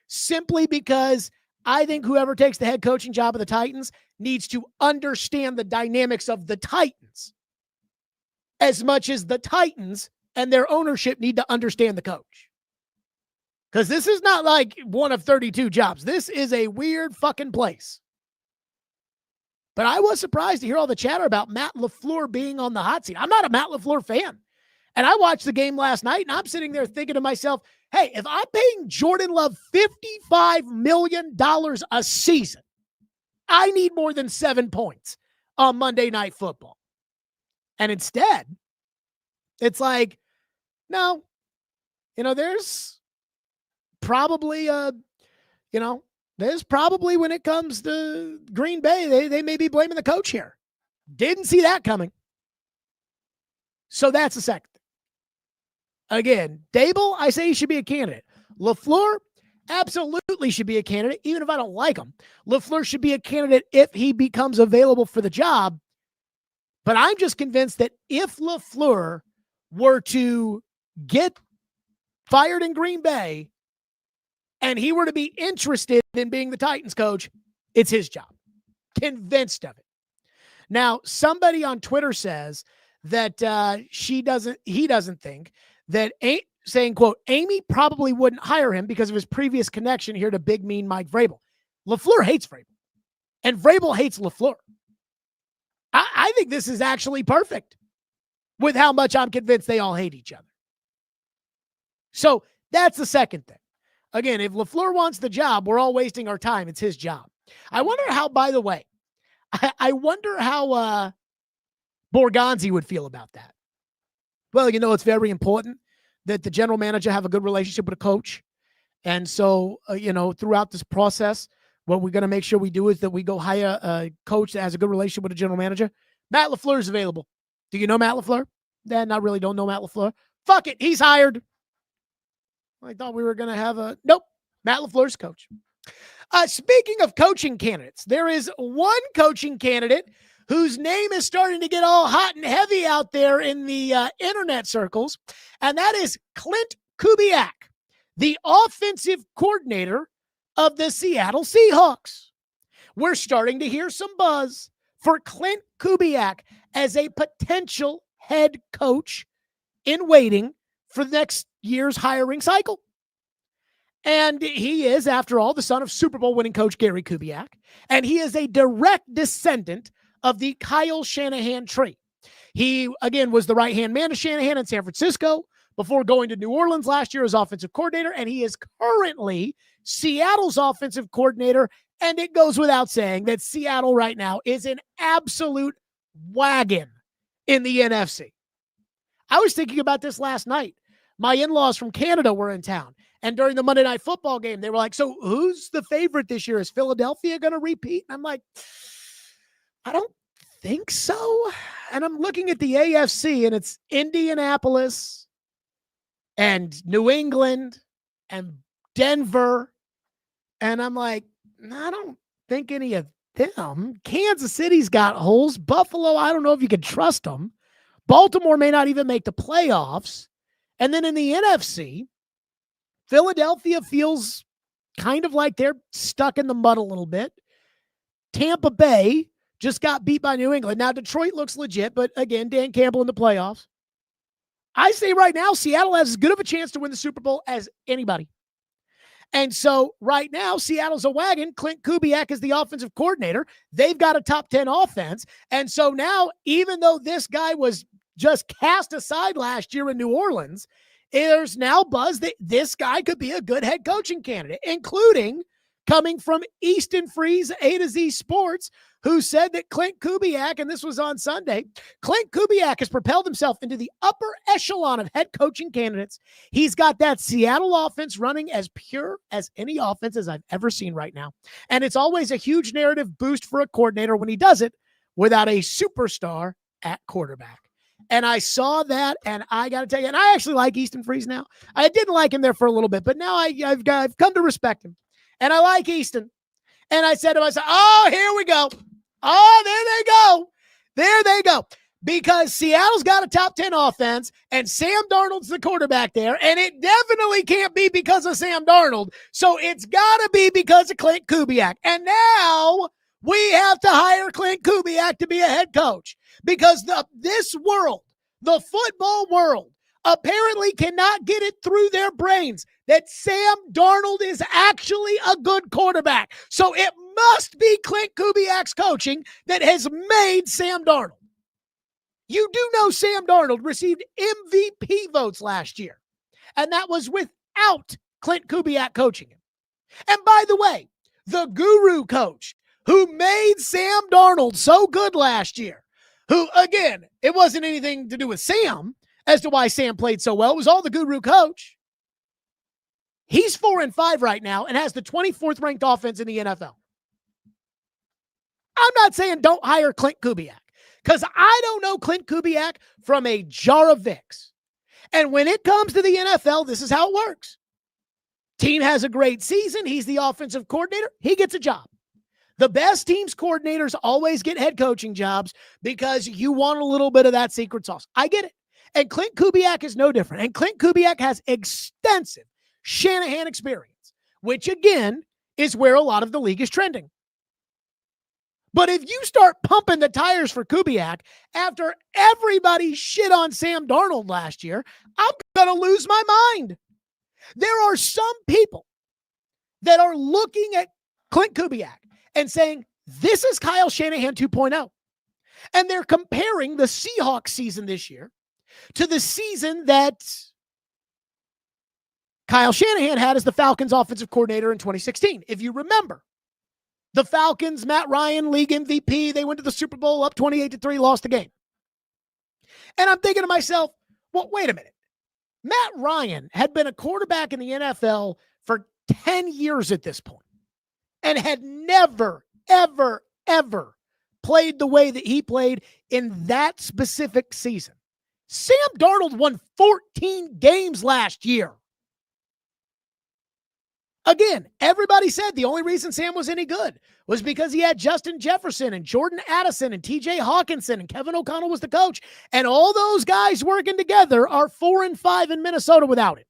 simply because I think whoever takes the head coaching job of the Titans needs to understand the dynamics of the Titans as much as the Titans and their ownership need to understand the coach. Because this is not like one of 32 jobs. This is a weird fucking place. But I was surprised to hear all the chatter about Matt LaFleur being on the hot seat. I'm not a Matt LaFleur fan. And I watched the game last night, and I'm sitting there thinking to myself, hey, if I'm paying Jordan Love $55 million a season, I need more than 7 points on Monday Night Football. And instead, it's like, no, there's probably there's probably when it comes to Green Bay, they may be blaming the coach here. Didn't see that coming. So that's the second thing. Again, Daboll, I say he should be a candidate. LaFleur absolutely should be a candidate, even if I don't like him. LaFleur should be a candidate if he becomes available for the job. But I'm just convinced that if LaFleur were to get fired in Green Bay and he were to be interested in being the Titans coach, it's his job. Convinced of it. Now, somebody on Twitter says that he doesn't think that, saying, quote, Amy probably wouldn't hire him because of his previous connection here to big, mean Mike Vrabel. LaFleur hates Vrabel, and Vrabel hates LaFleur. I think this is actually perfect with how much I'm convinced they all hate each other. So that's the second thing. Again, if LaFleur wants the job, we're all wasting our time. It's his job. I wonder how, by the way, I wonder how Borgonzi would feel about that. Well, it's very important that the general manager have a good relationship with a coach. And so, throughout this process, what we're going to make sure we do is that we go hire a coach that has a good relationship with a general manager. Matt LaFleur is available. Do you know Matt LaFleur? Then I really don't know Matt LaFleur. Fuck it. He's hired. I thought we were going to have a... Nope. Matt LaFleur's coach. Speaking of coaching candidates, there is one coaching candidate whose name is starting to get all hot and heavy out there in the internet circles, and that is Klint Kubiak, the offensive coordinator of the Seattle Seahawks. We're starting to hear some buzz for Klint Kubiak as a potential head coach in waiting for next year's hiring cycle. And he is, after all, the son of Super Bowl winning coach Gary Kubiak, and he is a direct descendant of the Kyle Shanahan tree. He, again, was the right-hand man to Shanahan in San Francisco before going to New Orleans last year as offensive coordinator, and he is currently Seattle's offensive coordinator, and it goes without saying that Seattle right now is an absolute wagon in the NFC. I was thinking about this last night. My in-laws from Canada were in town, and during the Monday Night Football game, they were like, so who's the favorite this year? Is Philadelphia going to repeat? And I'm like, I don't think so. And I'm looking at the AFC, and it's Indianapolis and New England and Denver. And I'm like, I don't think any of them. Kansas City's got holes. Buffalo, I don't know if you can trust them. Baltimore may not even make the playoffs. And then in the NFC, Philadelphia feels kind of like they're stuck in the mud a little bit. Tampa Bay just got beat by New England. Now, Detroit looks legit, but again, Dan Campbell in the playoffs. I say right now, Seattle has as good of a chance to win the Super Bowl as anybody. And so right now, Seattle's a wagon. Klint Kubiak is the offensive coordinator. They've got a top 10 offense. And so now, even though this guy was just cast aside last year in New Orleans, there's now buzz that this guy could be a good head coaching candidate, including coming from Easton Freeze A to Z Sports, who said that Klint Kubiak, and this was on Sunday, Klint Kubiak has propelled himself into the upper echelon of head coaching candidates. He's got that Seattle offense running as pure as any offense as I've ever seen right now. And it's always a huge narrative boost for a coordinator when he does it without a superstar at quarterback. And I saw that, and I got to tell you, and I actually like Easton Freeze now. I didn't like him there for a little bit, but now I've come to respect him. And I like Easton. And I said to myself, oh, here we go. Oh, there they go. There they go. Because Seattle's got a top 10 offense, and Sam Darnold's the quarterback there, and it definitely can't be because of Sam Darnold. So it's got to be because of Klint Kubiak. And now we have to hire Klint Kubiak to be a head coach because this world, the football world, apparently cannot get it through their brains that Sam Darnold is actually a good quarterback. So it must be Klint Kubiak's coaching that has made Sam Darnold. You do know Sam Darnold received MVP votes last year, and that was without Klint Kubiak coaching him. And by the way, the guru coach who made Sam Darnold so good last year, who, again, it wasn't anything to do with Sam as to why Sam played so well. It was all the guru coach. He's 4-5 right now and has the 24th ranked offense in the NFL. I'm not saying don't hire Klint Kubiak because I don't know Klint Kubiak from a jar of Vicks. And when it comes to the NFL, this is how it works. Team has a great season. He's the offensive coordinator. He gets a job. The best teams coordinators always get head coaching jobs because you want a little bit of that secret sauce. I get it. And Klint Kubiak is no different. And Klint Kubiak has extensive Shanahan experience, which again is where a lot of the league is trending. But if you start pumping the tires for Kubiak after everybody shit on Sam Darnold last year, I'm going to lose my mind. There are some people that are looking at Klint Kubiak and saying, this is Kyle Shanahan 2.0. And they're comparing the Seahawks season this year to the season that Kyle Shanahan had as the Falcons offensive coordinator in 2016. If you remember, the Falcons, Matt Ryan, league MVP, they went to the Super Bowl up 28-3, lost the game. And I'm thinking to myself, well, wait a minute. Matt Ryan had been a quarterback in the NFL for 10 years at this point and had never, ever, ever played the way that he played in that specific season. Sam Darnold won 14 games last year. Again, everybody said the only reason Sam was any good was because he had Justin Jefferson and Jordan Addison and TJ Hawkinson and Kevin O'Connell was the coach. And all those guys working together are 4-5 in Minnesota without it.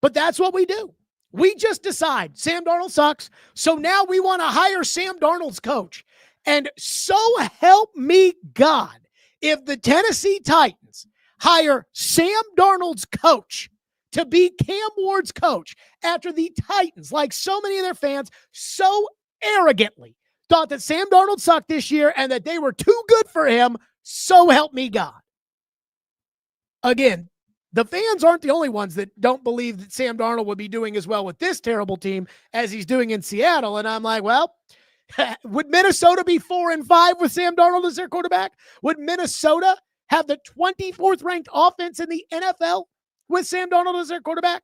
But that's what we do. We just decide Sam Darnold sucks. So now we want to hire Sam Darnold's coach. And so help me God, if the Tennessee Titans hire Sam Darnold's coach to be Cam Ward's coach after the Titans, like so many of their fans, so arrogantly thought that Sam Darnold sucked this year and that they were too good for him, so help me God. Again, the fans aren't the only ones that don't believe that Sam Darnold would be doing as well with this terrible team as he's doing in Seattle. And I'm like, well, would Minnesota be 4-5 with Sam Darnold as their quarterback? Would Minnesota have the 24th ranked offense in the NFL with Sam Darnold as their quarterback?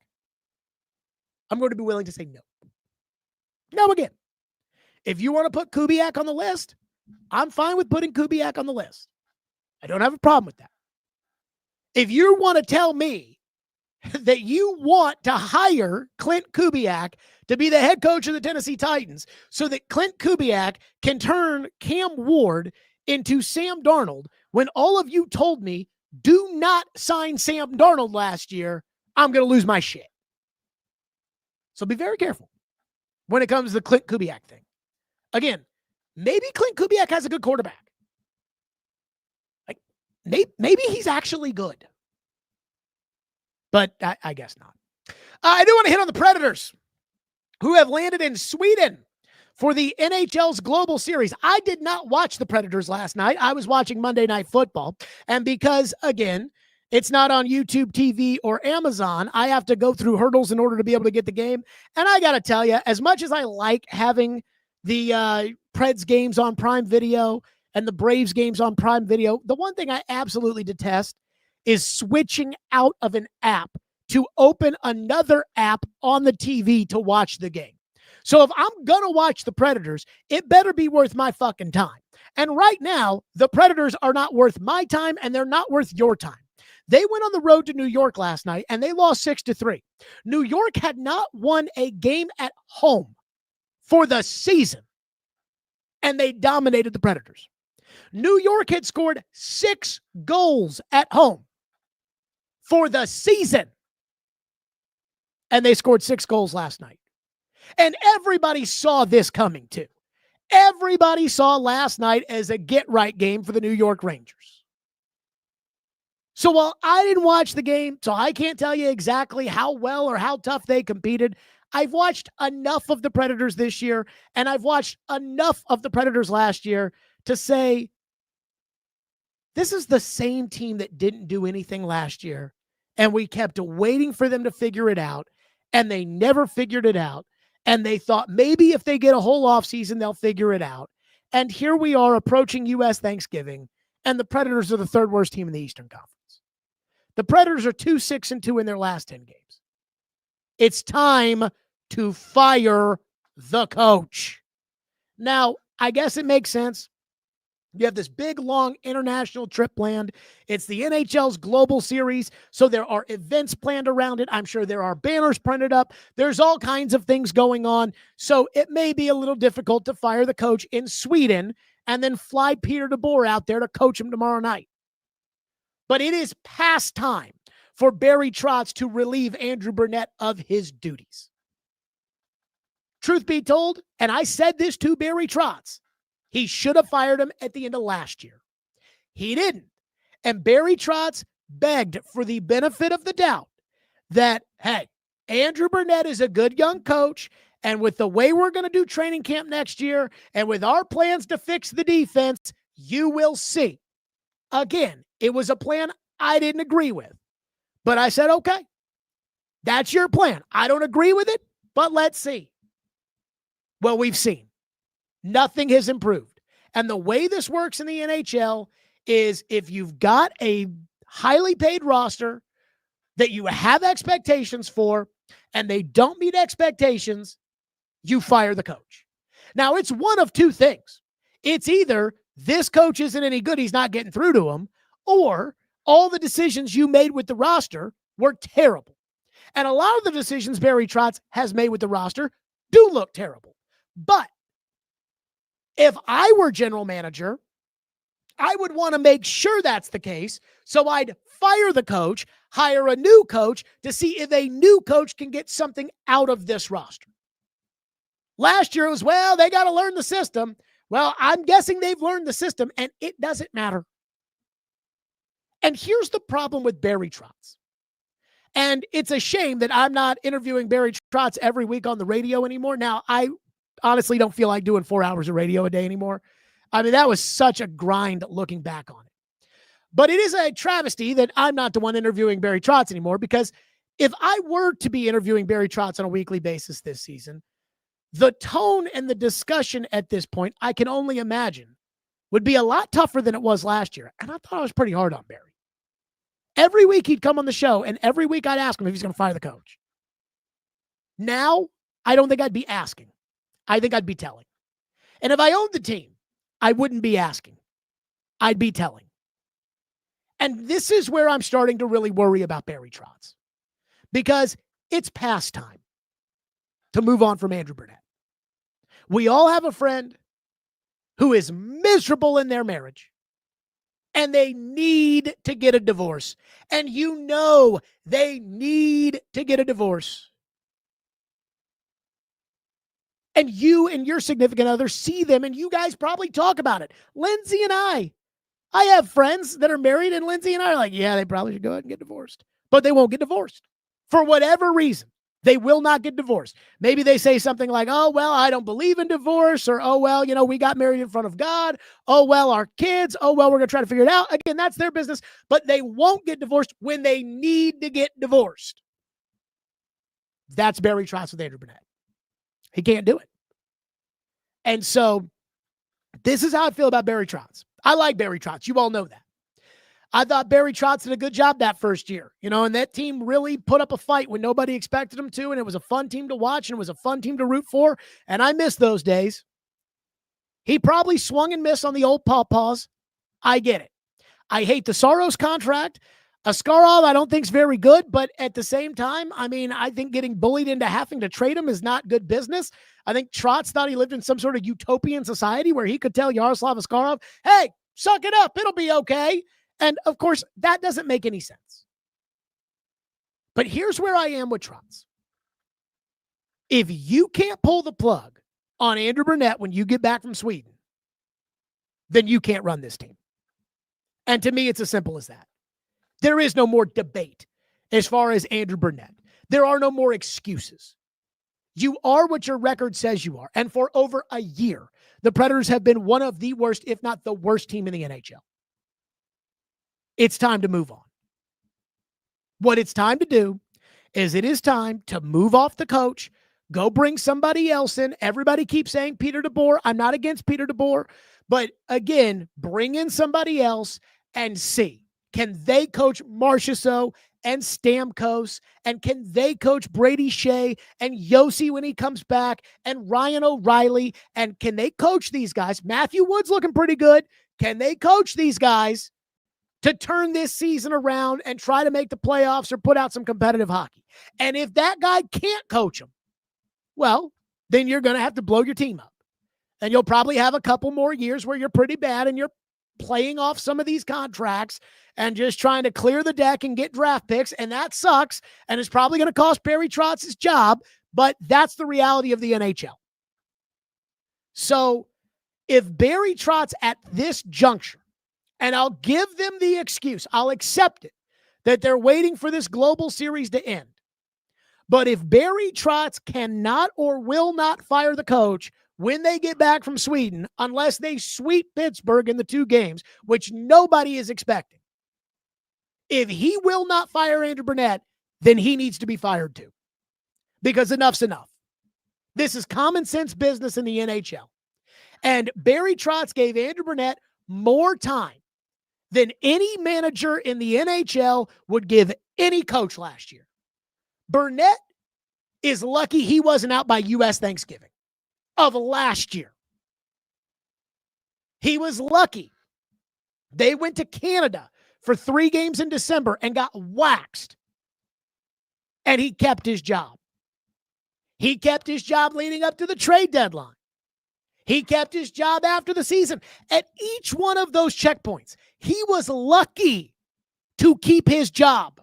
I'm going to be willing to say no. No again. If you want to put Kubiak on the list, I'm fine with putting Kubiak on the list. I don't have a problem with that. If you want to tell me that you want to hire Klint Kubiak to be the head coach of the Tennessee Titans so that Klint Kubiak can turn Cam Ward into Sam Darnold, when all of you told me do not sign Sam Darnold last year, I'm going to lose my shit. So be very careful when it comes to the Klint Kubiak thing. Again, maybe Klint Kubiak has a good quarterback. Maybe he's actually good. But I guess not. I do want to hit on the Predators, who have landed in Sweden for the NHL's Global Series. I did not watch the Predators last night. I was watching Monday Night Football. And because, again, it's not on YouTube TV or Amazon, I have to go through hurdles in order to be able to get the game. And I got to tell you, as much as I like having the Preds games on Prime Video and the Braves games on Prime Video, the one thing I absolutely detest is switching out of an app to open another app on the TV to watch the game. So if I'm going to watch the Predators, it better be worth my fucking time. And right now, the Predators are not worth my time, and they're not worth your time. They went on the road to New York last night, and they lost 6-3. New York had not won a game at home for the season, and they dominated the Predators. New York had scored 6 goals at home for the season, and they scored 6 goals last night. And everybody saw this coming too. Everybody saw last night as a get-right game for the New York Rangers. So while I didn't watch the game, so I can't tell you exactly how well or how tough they competed, I've watched enough of the Predators this year, and I've watched enough of the Predators last year to say, this is the same team that didn't do anything last year, and we kept waiting for them to figure it out, and they never figured it out. And they thought maybe if they get a whole offseason, they'll figure it out. And here we are approaching U.S. Thanksgiving, and the Predators are the third worst team in the Eastern Conference. The Predators are 2-6-2 in their last 10 games. It's time to fire the coach. Now, I guess it makes sense. You have this big, long international trip planned. It's the NHL's Global Series, so there are events planned around it. I'm sure there are banners printed up. There's all kinds of things going on. So it may be a little difficult to fire the coach in Sweden and then fly Peter DeBoer out there to coach him tomorrow night. But it is past time for Barry Trotz to relieve Andrew Brunette of his duties. Truth be told, and I said this to Barry Trotz, he should have fired him at the end of last year. He didn't. And Barry Trotz begged for the benefit of the doubt that, hey, Andrew Brunette is a good young coach, And with the way we're going to do training camp next year, and with our plans to fix the defense, you will see. Again, it was a plan I didn't agree with. But I said, okay, that's your plan. I don't agree with it, but let's see. Well, we've seen. Nothing has improved. And the way this works in the NHL is if you've got a highly paid roster that you have expectations for, and they don't meet expectations, you fire the coach. Now, it's one of two things. It's either this coach isn't any good, he's not getting through to him, or all the decisions you made with the roster were terrible. And a lot of the decisions Barry Trotz has made with the roster do look terrible. But if I were general manager, I would want to make sure that's the case. So I'd fire the coach, hire a new coach to see if a new coach can get something out of this roster. Last year it was, well, they got to learn the system. Well, I'm guessing they've learned the system, and it doesn't matter. And here's the problem with Barry Trotz. And it's a shame that I'm not interviewing Barry Trotz every week on the radio anymore. Now, I honestly don't feel like doing 4 hours of radio a day anymore. I mean, that was such a grind looking back on it. But it is a travesty that I'm not the one interviewing Barry Trotz anymore, because if I were to be interviewing Barry Trotz on a weekly basis this season, the tone and the discussion at this point, I can only imagine, would be a lot tougher than it was last year. And I thought I was pretty hard on Barry. Every week he'd come on the show, and every week I'd ask him if he's going to fire the coach. Now, I don't think I'd be asking. I think I'd be telling. And if I owned the team, I wouldn't be asking. I'd be telling. And this is where I'm starting to really worry about Barry Trotz, because it's past time to move on from Andrew Brunette. We all have a friend who is miserable in their marriage, and they need to get a divorce. And you know they need to get a divorce. And you and your significant other see them, and you guys probably talk about it. Lindsay and I have friends that are married, and Lindsay and I are like, yeah, they probably should go ahead and get divorced. But they won't get divorced. For whatever reason, they will not get divorced. Maybe they say something like, oh, well, I don't believe in divorce, or, oh, well, we got married in front of God. Oh, well, our kids. Oh, well, we're going to try to figure it out. Again, that's their business, but they won't get divorced when they need to get divorced. That's Barry Trotz with Andrew Brunette. He can't do it. And so this is how I feel about Barry Trotz. I like Barry Trotz. You all know that. I thought Barry Trotz did a good job that first year, and that team really put up a fight when nobody expected them to, and it was a fun team to watch, and it was a fun team to root for, and I miss those days. He probably swung and missed on the old pawpaws. I get it. I hate the Saros contract. Askarov, I don't think is very good, but at the same time, I think getting bullied into having to trade him is not good business. I think Trotz thought he lived in some sort of utopian society where he could tell Yaroslav Askarov, hey, suck it up, it'll be okay. And, of course, that doesn't make any sense. But here's where I am with Trotz. If you can't pull the plug on Andrew Brunette when you get back from Sweden, then you can't run this team. And to me, it's as simple as that. There is no more debate as far as Andrew Brunette. There are no more excuses. You are what your record says you are. And for over a year, the Predators have been one of the worst, if not the worst team in the NHL. It's time to move on. What it's time to do is it is time to move off the coach, go bring somebody else in. Everybody keeps saying Peter DeBoer. I'm not against Peter DeBoer, but again, bring in somebody else and see. Can they coach Marchessault and Stamkos? And can they coach Brady Shea and Yossi when he comes back and Ryan O'Reilly? And can they coach these guys? Matthew Wood's looking pretty good. Can they coach these guys to turn this season around and try to make the playoffs or put out some competitive hockey? And if that guy can't coach them, well, then you're going to have to blow your team up. And you'll probably have a couple more years where you're pretty bad and you're playing off some of these contracts and just trying to clear the deck and get draft picks. And that sucks. And it's probably going to cost Barry Trotz his job, but that's the reality of the NHL. So if Barry Trotz at this juncture, and I'll give them the excuse, I'll accept it, that they're waiting for this global series to end. But if Barry Trotz cannot or will not fire the coach when they get back from Sweden, unless they sweep Pittsburgh in the 2 games, which nobody is expecting, if he will not fire Andrew Brunette, then he needs to be fired too. Because enough's enough. This is common sense business in the NHL. And Barry Trotz gave Andrew Brunette more time than any manager in the NHL would give any coach last year. Brunette is lucky he wasn't out by U.S. Thanksgiving of last year. He was lucky. They went to Canada for 3 games in December and got waxed. And he kept his job. He kept his job leading up to the trade deadline. He kept his job after the season. At each one of those checkpoints, he was lucky to keep his job.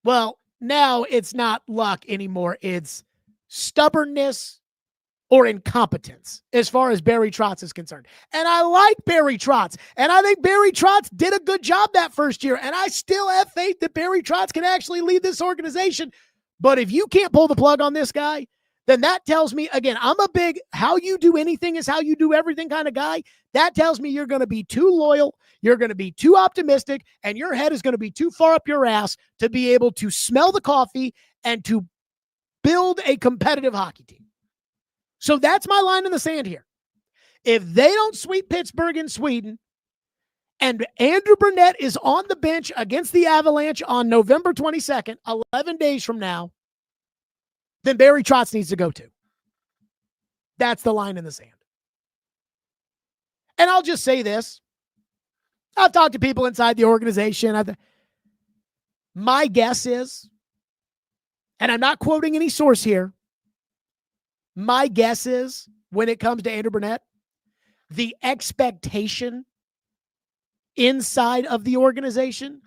Well, now it's not luck anymore. It's stubbornness or incompetence as far as Barry Trotz is concerned. And I like Barry Trotz. And I think Barry Trotz did a good job that first year. And I still have faith that Barry Trotz can actually lead this organization. But if you can't pull the plug on this guy, then that tells me, again, I'm a big how you do anything is how you do everything kind of guy. That tells me you're going to be too loyal, you're going to be too optimistic, and your head is going to be too far up your ass to be able to smell the coffee and to build a competitive hockey team. So that's my line in the sand here. If they don't sweep Pittsburgh in Sweden and Andrew Brunette is on the bench against the Avalanche on November 22nd, 11 days from now, then Barry Trotz needs to go too. That's the line in the sand. And I'll just say this. I've talked to people inside the organization. My guess is, and I'm not quoting any source here, my guess is when it comes to Andrew Brunette, the expectation inside of the organization,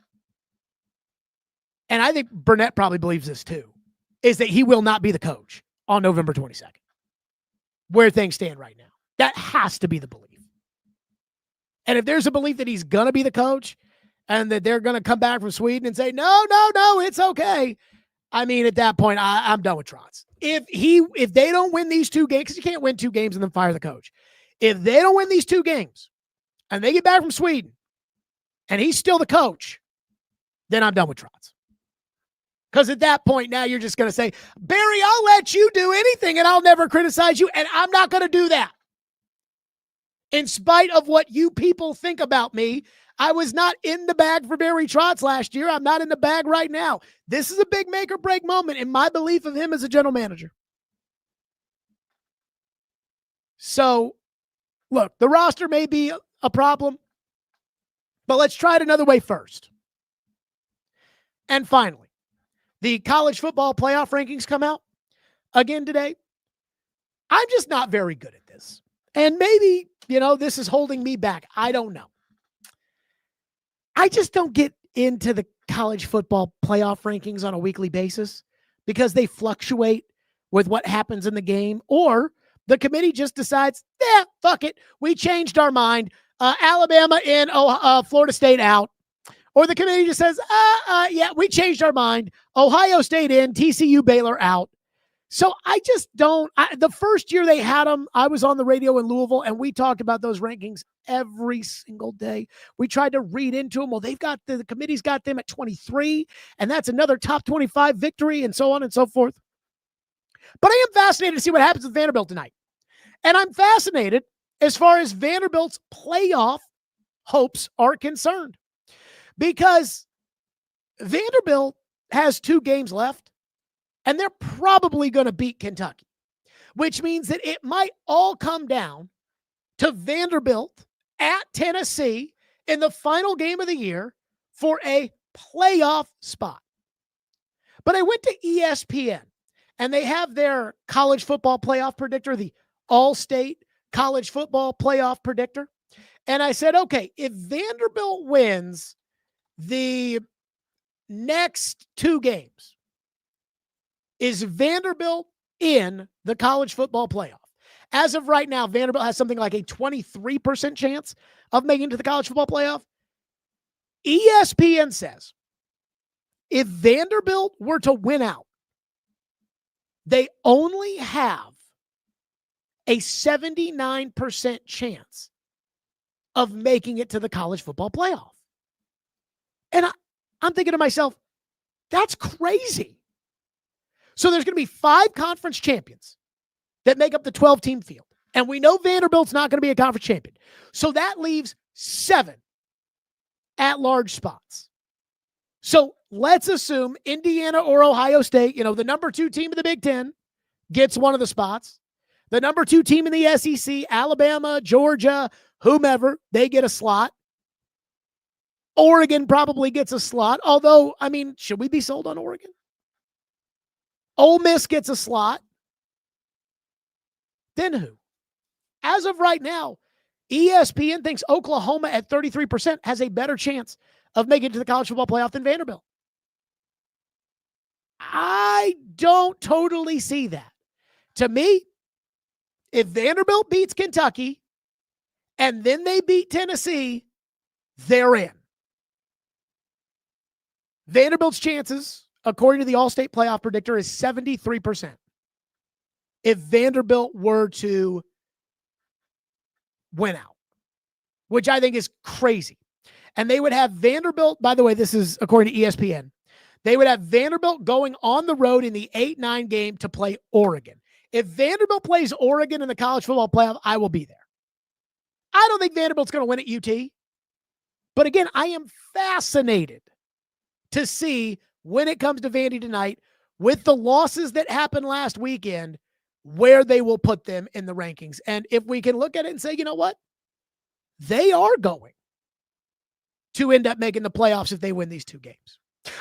and I think Brunette probably believes this too, is that he will not be the coach on November 22nd, where things stand right now. That has to be the belief. And if there's a belief that he's going to be the coach and that they're going to come back from Sweden and say, no, it's okay. I mean, at that point, I'm done with Trotz. If they don't win these 2 games, because you can't win 2 games and then fire the coach. If they don't win these 2 games and they get back from Sweden and he's still the coach, then I'm done with Trotz. Because at that point, now you're just going to say, Barry, I'll let you do anything and I'll never criticize you. And I'm not going to do that. In spite of what you people think about me, I was not in the bag for Barry Trotz last year. I'm not in the bag right now. This is a big make or break moment in my belief of him as a general manager. So, look, the roster may be a problem, but let's try it another way first. And finally, the college football playoff rankings come out again today. I'm just not very good at this. And maybe, this is holding me back. I don't know. I just don't get into the college football playoff rankings on a weekly basis because they fluctuate with what happens in the game, or the committee just decides, fuck it. We changed our mind. Alabama in, Florida State out. Or the committee just says, we changed our mind. Ohio State in, TCU, Baylor out. So I just don't. The first year they had them, I was on the radio in Louisville, and we talked about those rankings every single day. We tried to read into them. Well, the committee's got them at 23, and that's another top 25 victory, and so on and so forth. But I am fascinated to see what happens with Vanderbilt tonight. And I'm fascinated as far as Vanderbilt's playoff hopes are concerned. Because Vanderbilt has 2 games left, and they're probably going to beat Kentucky, which means that it might all come down to Vanderbilt at Tennessee in the final game of the year for a playoff spot. But I went to ESPN, and they have their college football playoff predictor, the All-State College Football Playoff Predictor. And I said, okay, if Vanderbilt wins the next 2 games, is Vanderbilt in the college football playoff? As of right now, Vanderbilt has something like a 23% chance of making it to the college football playoff. ESPN says If Vanderbilt were to win out, they only have a 79% chance of making it to the college football playoff. And I'm thinking to myself, that's crazy. So there's going to be 5 conference champions that make up the 12-team field. And we know Vanderbilt's not going to be a conference champion. So that leaves 7 at-large spots. So let's assume Indiana or Ohio State, the number 2 team in the Big Ten, gets one of the spots. The number 2 team in the SEC, Alabama, Georgia, whomever, they get a slot. Oregon probably gets a slot. Although, should we be sold on Oregon? Ole Miss gets a slot. Then who? As of right now, ESPN thinks Oklahoma at 33% has a better chance of making it to the college football playoff than Vanderbilt. I don't totally see that. To me, if Vanderbilt beats Kentucky and then they beat Tennessee, they're in. Vanderbilt's chances, according to the All-State Playoff Predictor, is 73%. If Vanderbilt were to win out, which I think is crazy. And they would have Vanderbilt, by the way, this is according to ESPN, they would have Vanderbilt going on the road in the 8-9 game to play Oregon. If Vanderbilt plays Oregon in the college football playoff, I will be there. I don't think Vanderbilt's going to win at UT. But again, I am fascinated to see when it comes to Vandy tonight, with the losses that happened last weekend, where they will put them in the rankings. And if we can look at it and say, you know what? They are going to end up making the playoffs if they win these 2 games.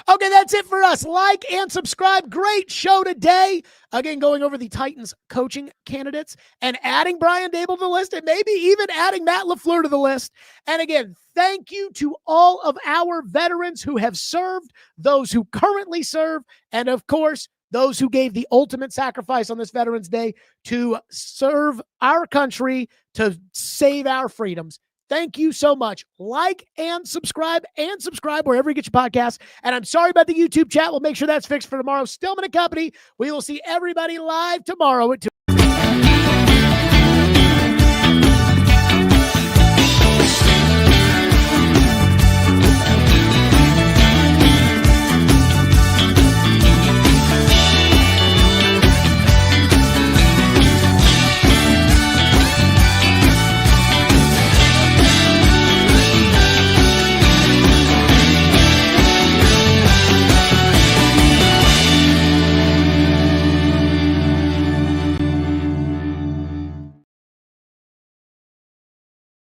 Okay, that's it for us. Like and subscribe. Great show today. Again, going over the Titans coaching candidates and adding Brian Daboll to the list and maybe even adding Matt LaFleur to the list. And again, thank you to all of our veterans who have served, those who currently serve, and of course, those who gave the ultimate sacrifice on this Veterans Day to serve our country, to save our freedoms. Thank you so much. Like and subscribe wherever you get your podcasts. And I'm sorry about the YouTube chat. We'll make sure that's fixed for tomorrow. Stillman & Company. We will see everybody live tomorrow at 2.